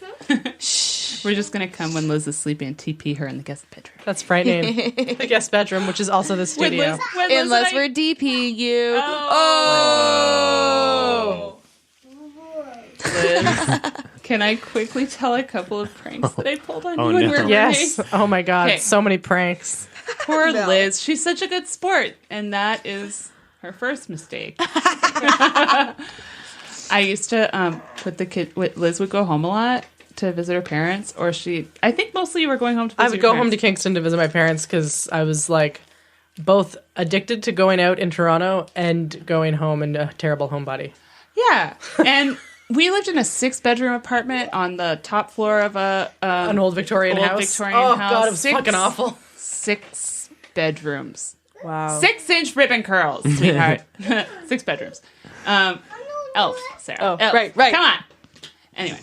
We're just going to come when Liz is sleeping and TP her in the guest bedroom. That's frightening. The guest bedroom, which is also the studio. Unless we're DPing you. Oh. Liz, can I quickly tell a couple of pranks that I pulled on Oh, you when no. we were Yes. roommates? Oh my God. Okay. So many pranks. Poor Liz. She's such a good sport, and that is her first mistake. I used to put the kid. Liz would go home a lot to visit her parents, or I think mostly you were going home to visit I would your go home to parents. Kingston to visit my parents because I was like both addicted to going out in Toronto and going home and a terrible homebody. Yeah, and we lived in a 6-bedroom apartment on the top floor of An old Victorian house. Victorian oh house. God, it was fucking awful. 6 bedrooms. Wow. 6-inch ribbon curls, sweetheart. 6 bedrooms. Elf, Sarah. Oh, Elf. right. Come on. Anyway,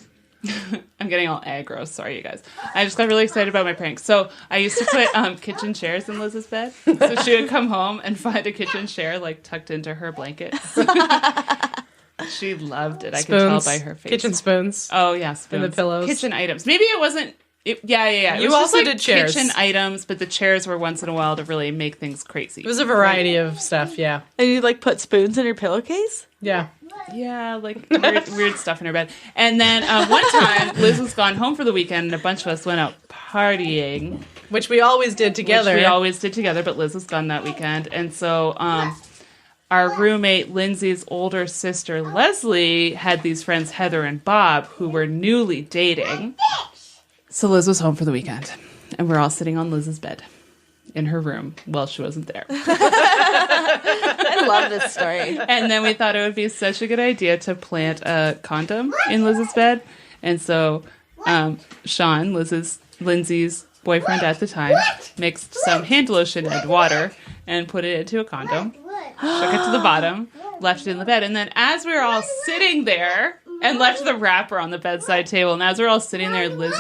I'm getting all aggro. Sorry, you guys. I just got really excited about my pranks. So I used to put kitchen chairs in Liz's bed. So she would come home and find a kitchen chair like tucked into her blanket. She loved it. I could tell by her face. Kitchen spoons. Oh yeah, spoons. And the pillows. Kitchen items. Maybe it wasn't. Yeah. It You was also just, did chairs. Kitchen items, but the chairs were once in a while to really make things crazy. It was a variety of stuff, yeah. And you like put spoons in her pillowcase? Yeah. Yeah, like weird stuff in her bed. And then one time, Liz was gone home for the weekend, and a bunch of us went out partying. Which we always did together. Which we always did together, but Liz was gone that weekend. And so our roommate, Lindsay's older sister, Leslie, had these friends, Heather and Bob, who were newly dating. So Liz was home for the weekend, and we're all sitting on Liz's bed in her room while she wasn't there. I love this story. And then we thought it would be such a good idea to plant a condom in Liz's bed. And so Sean, Lindsay's boyfriend at the time mixed some hand lotion and water and put it into a condom, shook it to the bottom, left it in the bed, and then as we were all sitting there, and left the wrapper on the bedside table, and as we were all sitting there, one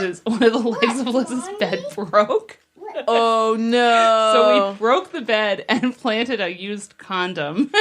of the legs of Liz's bed broke. Oh no! So we broke the bed and planted a used condom.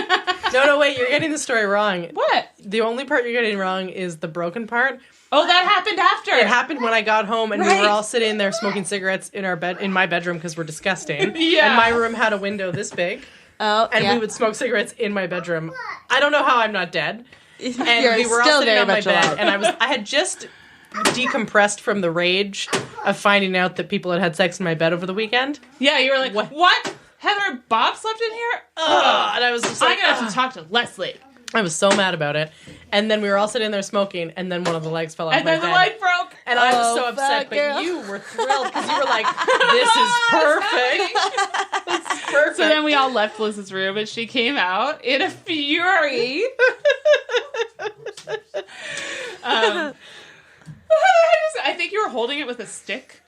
No, wait, you're getting the story wrong. What? The only part you're getting wrong is the broken part. Oh, that happened after. It happened when I got home, and we Right. were all sitting there smoking cigarettes in my bedroom because we're disgusting. Yeah. And my room had a window this big, Oh, and yeah. we would smoke cigarettes in my bedroom. I don't know how I'm not dead. And You're we were all still sitting very on my much bed, alive. and I had just decompressed from the rage of finding out that people had sex in my bed over the weekend. Yeah, you were like, what? Heather and Bob slept in here? Ugh. And I was just I'm like, going to have to talk to Leslie. I was so mad about it. And then we were all sitting there smoking, and then one of the legs fell off And my then bed. the leg broke. And I was Oh, so upset, fat but girl. you were thrilled because you were like, this is perfect. This is perfect. So then we all left Liz's room, and she came out in a fury. I think you were holding it with a stick.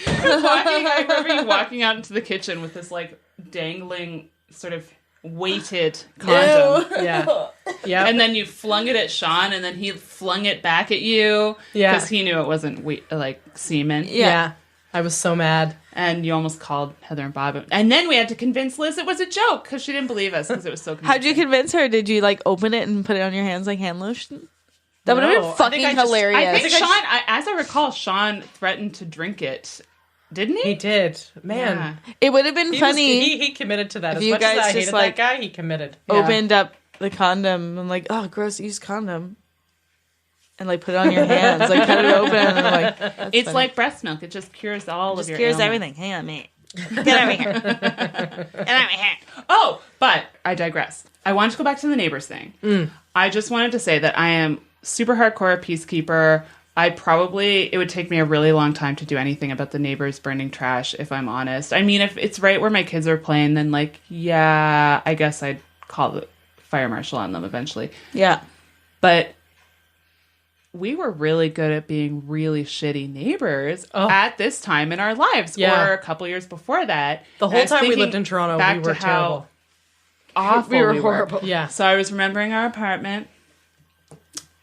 I remember you walking out into the kitchen with this like dangling sort of weighted condom. Yeah. Yeah. And then you flung it at Sean, and then he flung it back at you Yeah. because he knew it wasn't like semen. Yeah. I was so mad. And you almost called Heather and Bob. And then we had to convince Liz it was a joke because she didn't believe us because it was so convincing. How'd you convince her? Did you like open it and put it on your hands like hand lotion? That would have No, been I fucking think I just- hilarious. I think Sean, as I recall, Sean threatened to drink it. Didn't he? He did. Man. Yeah. It would have been He funny. he committed to that. If As you much as guys I just, hated like, that guy, he committed. Opened up the condom and like, oh, gross, use condom. And like put it on your hands, like cut it open, and like that's It's funny. like breast milk. It just cures all just of your cures ailments. everything. Hang on, mate. Get over here. Get over here. Oh, but I digress. I wanted to go back to the neighbors thing. I just wanted to say that I am super hardcore peacekeeper. It would take me a really long time to do anything about the neighbors burning trash, if I'm honest. I mean, if it's right where my kids are playing, then like, yeah, I guess I'd call the fire marshal on them eventually. Yeah. But we were really good at being really shitty neighbors at this time in our lives, Yeah. or a couple years before that. The And whole I was time we thinking lived in Toronto, back we were to how terrible. Awful We were horrible. Yeah. So I was remembering our apartment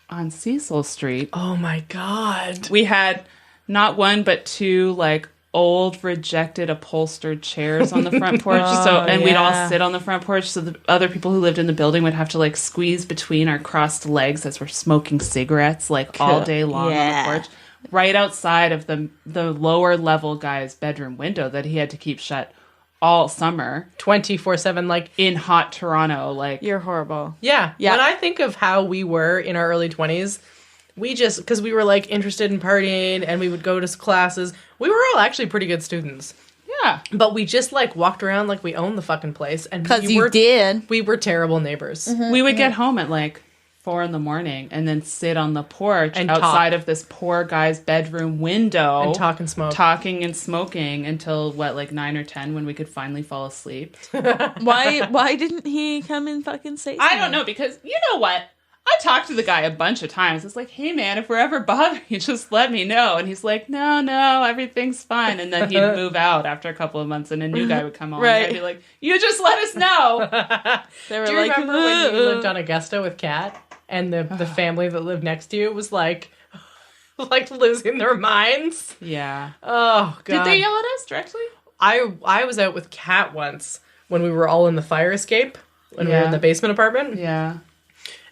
on Cecil Street. Oh my God. We had not one but two like old rejected upholstered chairs on the front porch. And we'd all yeah. sit on the front porch, so the other people who lived in the building would have to like squeeze between our crossed legs as we're smoking cigarettes like all day long Yeah. on the porch, right outside of the lower level guy's bedroom window that he had to keep shut all summer 24/7, like, in hot Toronto. Like, You're horrible. yeah. Yeah. When I think of how we were in our early 20s, we just, because we were like interested in partying and we would go to classes, we were all actually pretty good students. yeah. But we just like walked around like we owned the fucking place. And Because we you were, did. we were terrible neighbors. We would get home at like 4 a.m. and then sit on the porch And outside talk. of this poor guy's bedroom window And talk and smoke. talking and smoking until like 9 or 10 when we could finally fall asleep. Why didn't he come and fucking say something? I don't know, because you know what? I talked to the guy a bunch of times. It's like, hey man, if we're ever bothering you, just let me know. And he's like, no, everything's fine. And then he'd move out after a couple of months and a new guy would come on. Right. And I'd be like, you just let us know. They were Do you like, remember when you "Ugh." lived on Augusta with Kat and the family that lived next to you was like losing their minds? Yeah. Oh, God. Did they yell at us directly? I was out with Kat once when we were all in the fire escape when we were in the basement apartment. Yeah.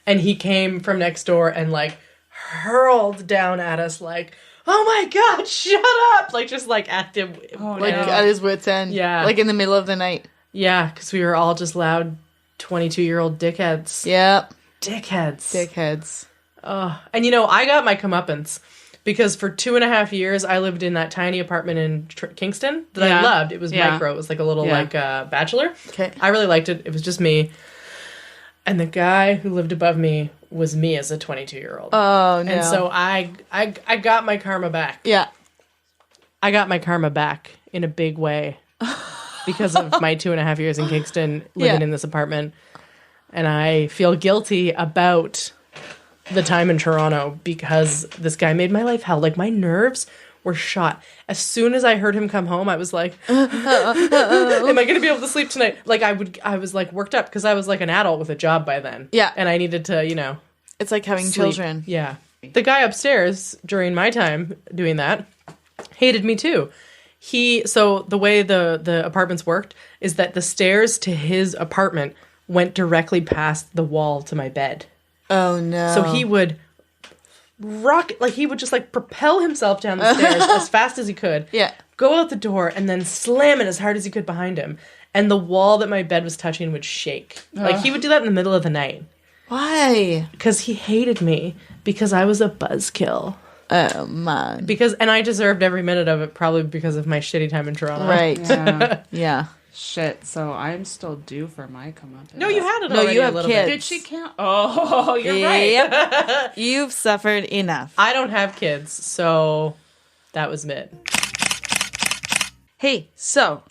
And he came from next door and like hurled down at us like, oh my God, shut up. Like just like at him. Like at his wit's end. Yeah. Like in the middle of the night. Yeah, because we were all just loud 22-year-old dickheads. Yep. Dickheads. Dickheads. And you know, I got my comeuppance because for 2.5 years I lived in that tiny apartment in Kingston that I Yeah. loved. It was Yeah. micro. It was like a little Yeah. like bachelor. Okay. I really liked it. It was just me. And the guy who lived above me was me as a 22-year-old. Oh, no. And so I got my karma back. Yeah. I got my karma back in a big way because of my 2.5 years in Kingston living Yeah. in this apartment. And I feel guilty about the time in Toronto because this guy made my life hell. Like my nerves were shot. As soon as I heard him come home, I was like, am I going to be able to sleep tonight? Like I was like worked up because I was like an adult with a job by then. Yeah. And I needed to, It's like having sleep. children. Yeah. The guy upstairs during my time doing that hated me too. So the way the apartments worked is that the stairs to his apartment went directly past the wall to my bed. Oh no. So he would he would just like propel himself down the stairs as fast as he could. Yeah. Go out the door and then slam it as hard as he could behind him. And the wall that my bed was touching would shake. Like he would do that in the middle of the night. Why? Because he hated me because I was a buzzkill. Oh man. And I deserved every minute of it probably because of my shitty time in Toronto. Right. Yeah. Yeah. Shit. So I'm still due for my comeuppance. No, you had it No, already you a have little kids. bit. Did she count? Oh, you're right. Yep. You've suffered enough. I don't have kids, so that was it. Hey, so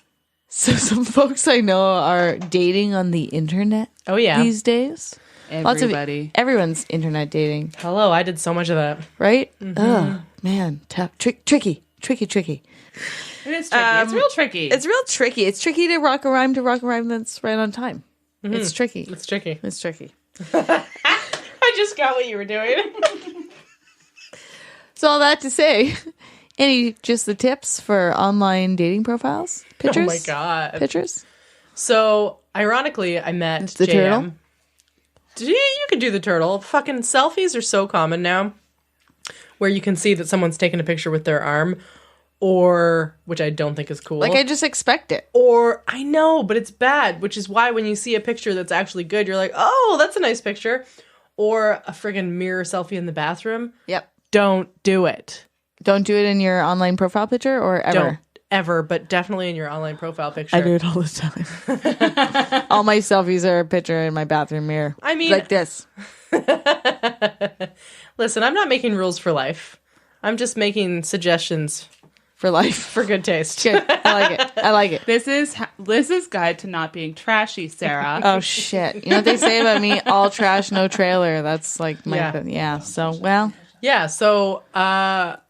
some folks I know are dating on the internet Oh, yeah. these days. Everybody. Everyone's internet dating, Hello, I did so much of that. right? Oh, man. Tough. Tricky. It is tricky. It's real tricky. It's real tricky. It's tricky to rock a rhyme that's right on time. It's tricky. It's tricky. It's tricky. I just got what you were doing. So all that to say, just the tips for online dating profiles? Pictures? Oh my God. Pictures? So, ironically, I met The JM. turtle? You can do the turtle. Fucking selfies are so common now, where you can see that someone's taken a picture with their arm, or, which I don't think is cool. Like, I just expect it. Or, I know, but it's bad, which is why when you see a picture that's actually good, you're like, oh, that's a nice picture. Or a friggin' mirror selfie in the bathroom. Yep. Don't do it. Don't do it in your online profile picture or ever? Don't ever, but definitely in your online profile picture. I do it all the time. All my selfies are a picture in my bathroom mirror. I mean- like this. Listen, I'm not making rules for life. I'm just making suggestions For life. for good taste. Good. I like it. This is Liz's guide to not being trashy, Sarah. Oh, shit. You know what they say about me? All trash, no trailer. That's like my... Yeah. Yeah. So, well... Yeah, so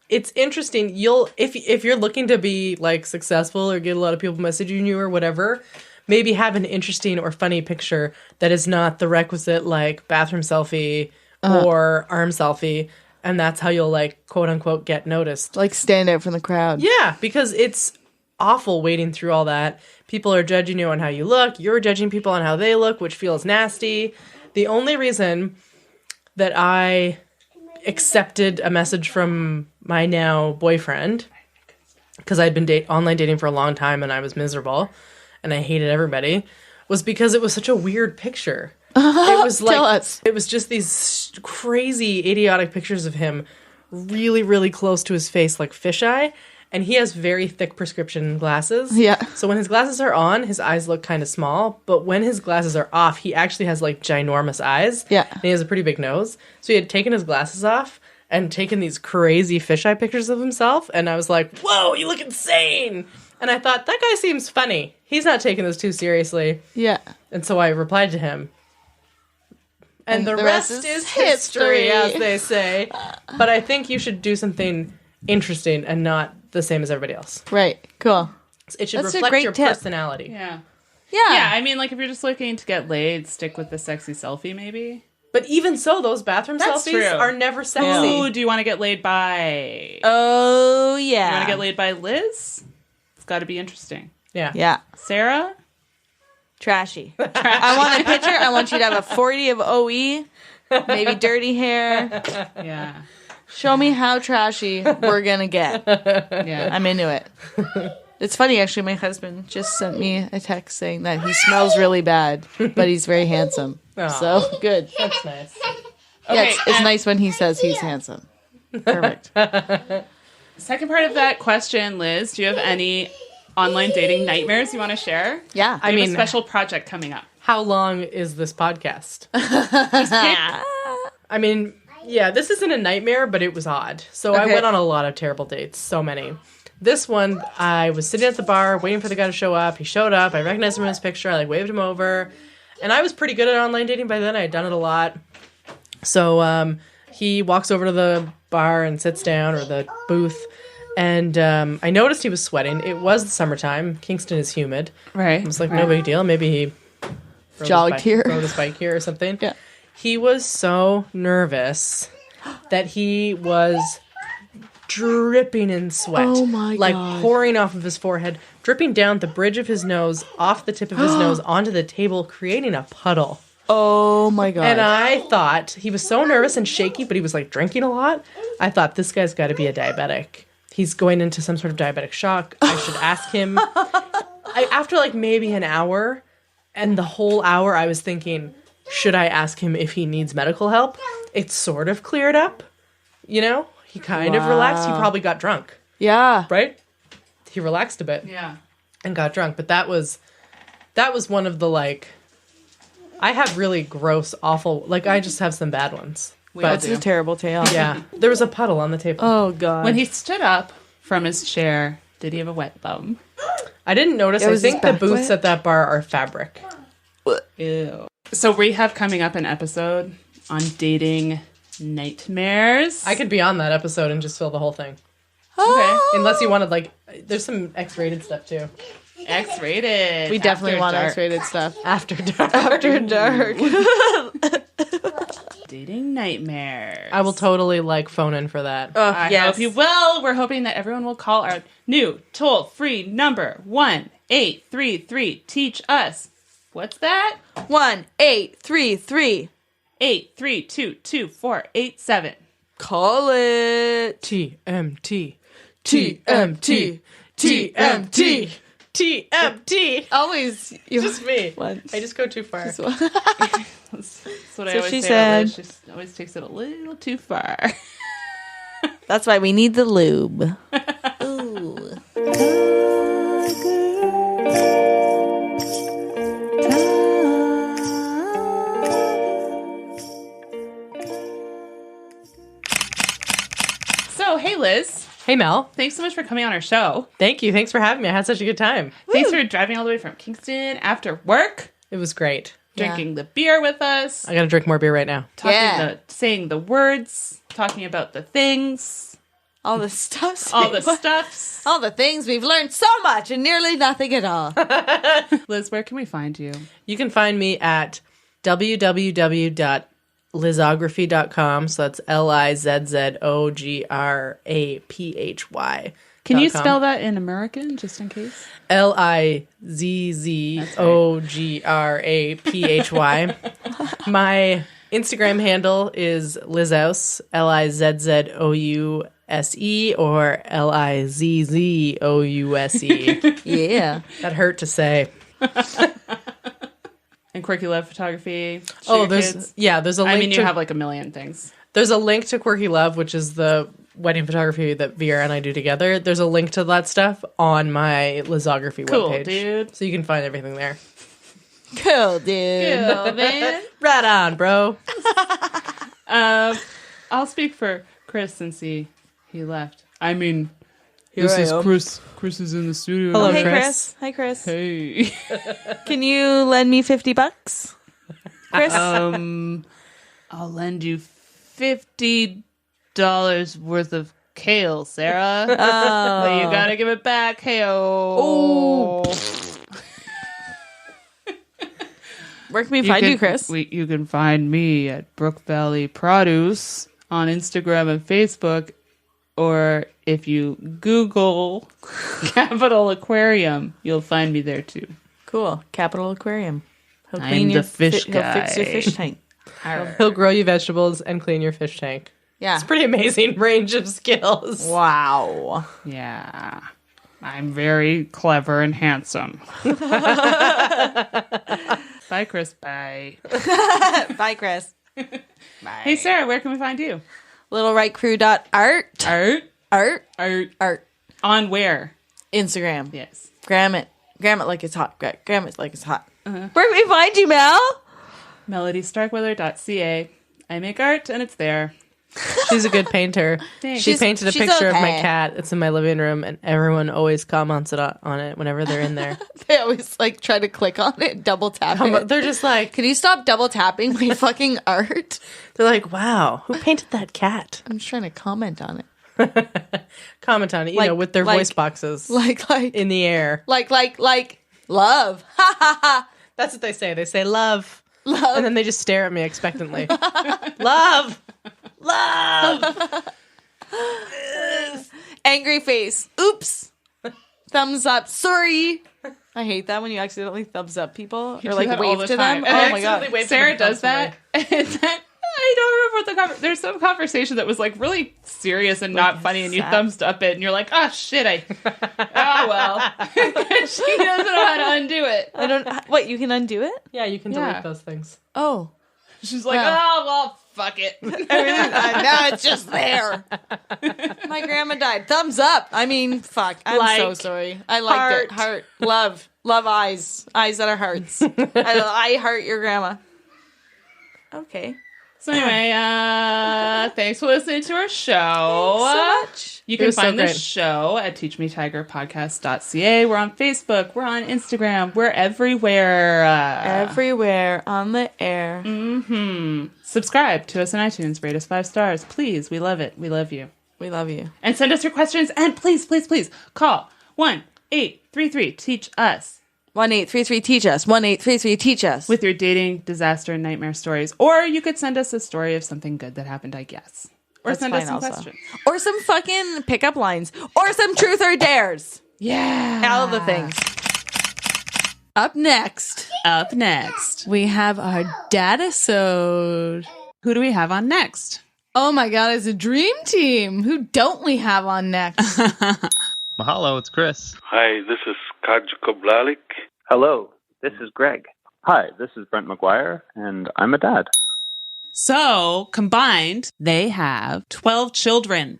it's interesting. If you're looking to be like successful or get a lot of people messaging you or whatever, maybe have an interesting or funny picture that is not the requisite like bathroom selfie or arm selfie, and that's how you'll like quote unquote get noticed. Like stand out from the crowd. Yeah, because it's awful wading through all that. People are judging you on how you look. You're judging people on how they look, which feels nasty. The only reason that I accepted a message from my now boyfriend, because I'd been online dating for a long time and I was miserable and I hated everybody, was because it was such a weird picture. It was like, Tell us. It was just these crazy idiotic pictures of him really, really close to his face, like fisheye. And he has very thick prescription glasses. Yeah. So when his glasses are on, his eyes look kind of small. But when his glasses are off, he actually has like ginormous eyes. Yeah. And he has a pretty big nose. So he had taken his glasses off and taken these crazy fisheye pictures of himself. And I was like, whoa, you look insane. And I thought, that guy seems funny. He's not taking this too seriously. Yeah. And so I replied to him. And the rest is history, as they say. But I think you should do something interesting and not the same as everybody else. Right. Cool. It should That's a reflect great your tip. personality. Yeah. Yeah. Yeah, I mean, like, if you're just looking to get laid, stick with the sexy selfie, maybe. But even so, those bathroom That's selfies true. are never sexy. Who do you want to get laid by? Oh, yeah. You want to get laid by Liz? It's got to be interesting. Yeah. Yeah. Sarah? Trashy. I want a picture. I want you to have a 40 of OE, maybe dirty hair. Yeah. Show me how trashy we're going to get. Yeah. I'm into it. It's funny, actually. My husband just sent me a text saying that he smells really bad, but he's very handsome. Aw. So, good. That's nice. Yeah, it's nice when he says he's handsome. Perfect. Second part of that question, Liz, do you have any online dating nightmares you want to share? Yeah. I mean, a special project coming up. How long is this podcast? I mean, yeah, this isn't a nightmare, but it was odd. So I Okay. went on a lot of terrible dates. So many. This one, I was sitting at the bar waiting for the guy to show up. He showed up. I recognized him in his picture. I waved him over. And I was pretty good at online dating by then. I had done it a lot. So he walks over to the bar and sits down, or the booth, And I noticed he was sweating. It was the summertime. Kingston is humid. Right. I was like, no big deal. Maybe he Jogged here. rode his bike here or something. Yeah. He was so nervous that he was dripping in sweat. Oh my like God. pouring off of his forehead, dripping down the bridge of his nose, off the tip of his nose, onto the table, creating a puddle. Oh my God. And I thought, he was so nervous and shaky, but he was like drinking a lot. I thought, this guy's got to be a diabetic. He's going into some sort of diabetic shock. I should ask him. After like maybe an hour, and the whole hour I was thinking, should I ask him if he needs medical help? It sort of cleared up. You know? He kind of relaxed. He probably got drunk. Yeah. Right? He relaxed a bit. Yeah. And got drunk. But that was one of the like, I have really gross, awful, like I just have some bad ones. That's a terrible tale. Yeah. There was a puddle on the table. Oh God. When he stood up from his chair, did he have a wet bum? I didn't notice. It I was think his the back booths wet? at that bar are fabric. Ew. So we have coming up an episode on dating nightmares. I could be on that episode and just fill the whole thing. Okay. Unless you wanted, like, there's some X-rated stuff too. X-rated. We definitely After want dark. X-rated stuff. After dark. After dark. Dating nightmares. I will totally like phone in for that. I hope you will. We're hoping that everyone will call our new toll-free number 1-833-TEACH-US. What's that? 1-833. 832-2487. Call it. TMT. TMT. TMT. TMT. Always. Just me. One. I just go too far. That's what I always she say. said. She always takes it a little too far. That's why we need the lube. Ooh. So, hey, Liz. Hey, Mel. Thanks so much for coming on our show. Thanks for having me. I had such a good time. Thanks for driving all the way from Kingston after work, It was great. drinking the beer with us, I gotta drink more beer right now. saying the words, talking about the things, All the stuff. all the stuffs. All the things we've learned so much and nearly nothing at all. Liz, where can we find you? You can find me at www.lizography.com. So that's LIZZOGRAPHY. Can you spell that in American, just in case? LIZZOGRAPHY. My Instagram handle is Lizzouse, LIZZOUSE, or LIZZOUSE. Yeah. That hurt to say. And Quirky Love Photography. There's a link. I mean, you have like a million things. There's a link to Quirky Love, which is the wedding photography that Vera and I do together. There's a link to that stuff on my Lizography Cool, webpage. dude. So you can find everything there. Cool, dude. Cool, man. Right on, bro. I'll speak for Chris since he left. I mean, Here I am. Chris. Chris is in the studio. Hello, Hey, Chris. Chris. Hi, Chris. Hey. Can you lend me $50? Chris? I'll lend you $50 worth of kale, Sarah. But you gotta give it back. Hey-oh. Where can we find you, Chris? You can find me at Brook Valley Produce on Instagram and Facebook, or if you Google Capital Aquarium, you'll find me there too. Cool. Capital Aquarium. He'll I'm the fish He'll fix your guy. fish tank. He'll grow you vegetables and clean your fish tank. Yeah. It's a pretty amazing range of skills. Wow. Yeah. I'm very clever and handsome. Bye, Chris. Bye. Bye, Chris. Hey, Sarah, where can we find you? LittleRightCrew.art. Art. On where? Instagram. Yes. Gram it like it's hot. Gram it like it's hot. Where can we find you, Mel? melodystarkweather.ca. I make art and it's there. She's a good painter. Thanks. She painted a she's picture of my okay. cat. It's in my living room, and everyone always comments on it whenever they're in there. They always like try to click on it, double tap it. They're just like, Can you stop double tapping my fucking art? they're like, wow, who painted that cat? I'm just trying to comment on it. Comment on it, you Like- know, with their like- voice boxes like in the air. like love. Ha ha ha. That's what they say. They say love. Love. And then they just stare at me expectantly. Love. Love. Angry face. Oops. Thumbs up. Sorry. I hate that when you accidentally thumbs up people You or do like that all wave the to time. them. And Oh I my god. accidentally wave Sarah to them, does that. And then, I don't remember what there's some conversation that was like really serious and not funny, and you sad. thumbs up it, and you're like, oh shit, oh well. She doesn't know how to undo it. I don't. What, you can undo it? Yeah, you can Yeah. delete those things. Oh. She's like, Wow. oh well, fuck it. Now it's just there. My grandma died. Thumbs up. I mean, fuck. I'm so Like, sorry. I liked it. Heart. Love. Love eyes. Eyes that are hearts. I heart your grandma. Okay. So anyway, thanks for listening to our show. So much. You It can was so find the great. show at teachmetigerpodcast.ca. We're on Facebook. We're on Instagram. We're everywhere. Everywhere on the air. Subscribe to us on iTunes. Rate us 5 stars. Please. We love it. We love you. We love you. And send us your questions. And please, please, please call 1-833-TEACH-US 1-833-TEACH-US. 1-833-TEACH-US. with your dating, disaster, and nightmare stories. Or you could send us a story of something good that happened, I guess. Or That's send fine us some also. questions. Or some fucking pickup lines. Or some truth or dares. Yeah. All the things. Up next, We have our data-sode. Who do we have on next? Oh my god, it's a dream team. Who don't we have on next? Mahalo, it's Chris. Hi, this is Kaj Koblalik. Hello, this is Greg. Hi, this is Brent McGuire, and I'm a dad. So, combined, they have 12 children.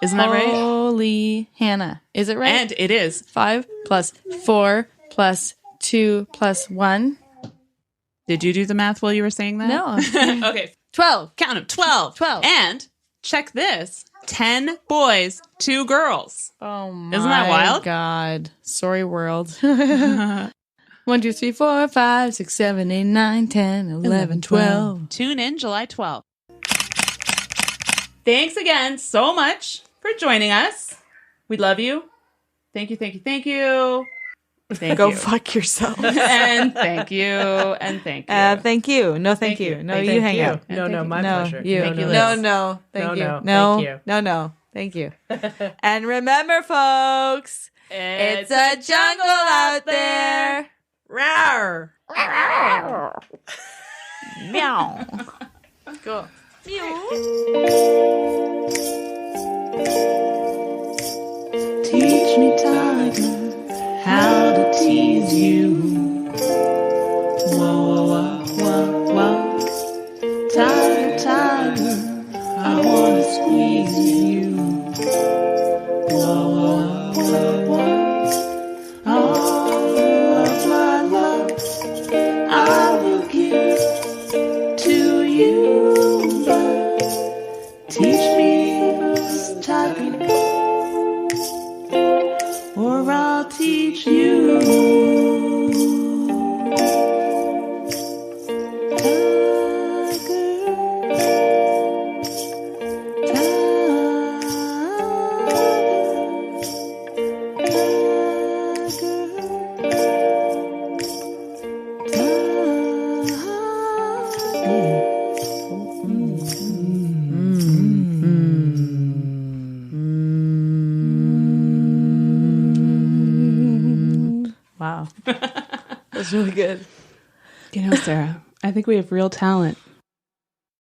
Isn't that right? Holy Hannah. Is it right? And it is. 5 plus 4 plus 2 plus 1. Did you do the math while you were saying that? No. Okay. 12. Count them. 12. 12. And check this. 10 boys, 2 girls. Oh my Isn't that wild? God. Sorry, world. 1, 2, 3, 4, 5, 6, 7, 8, 9, 10, 11, 12. Tune in July 12th. Thanks again so much for joining us. We love you. Thank you, thank you, thank you. Thank Go you. fuck yourself. And thank you. And thank you. Thank you. No, thank you. No, you hang out. No, no, my No, pleasure. you. No, no, No, Liz. no. Thank No, you. no, No, thank you. no, no. Thank you. And remember, folks, it's a jungle out there. Rawr. Meow. Go. Teach me, tiger, how to tease you. Whoa, whoa, whoa, whoa. Tiger, tiger, I wanna squeeze you. Whoa, whoa, whoa, whoa. All of my love I will give to you, but teach me first, tiger, or I'll teach you. Wow. That's really good. You know, Sarah, I think we have real talent.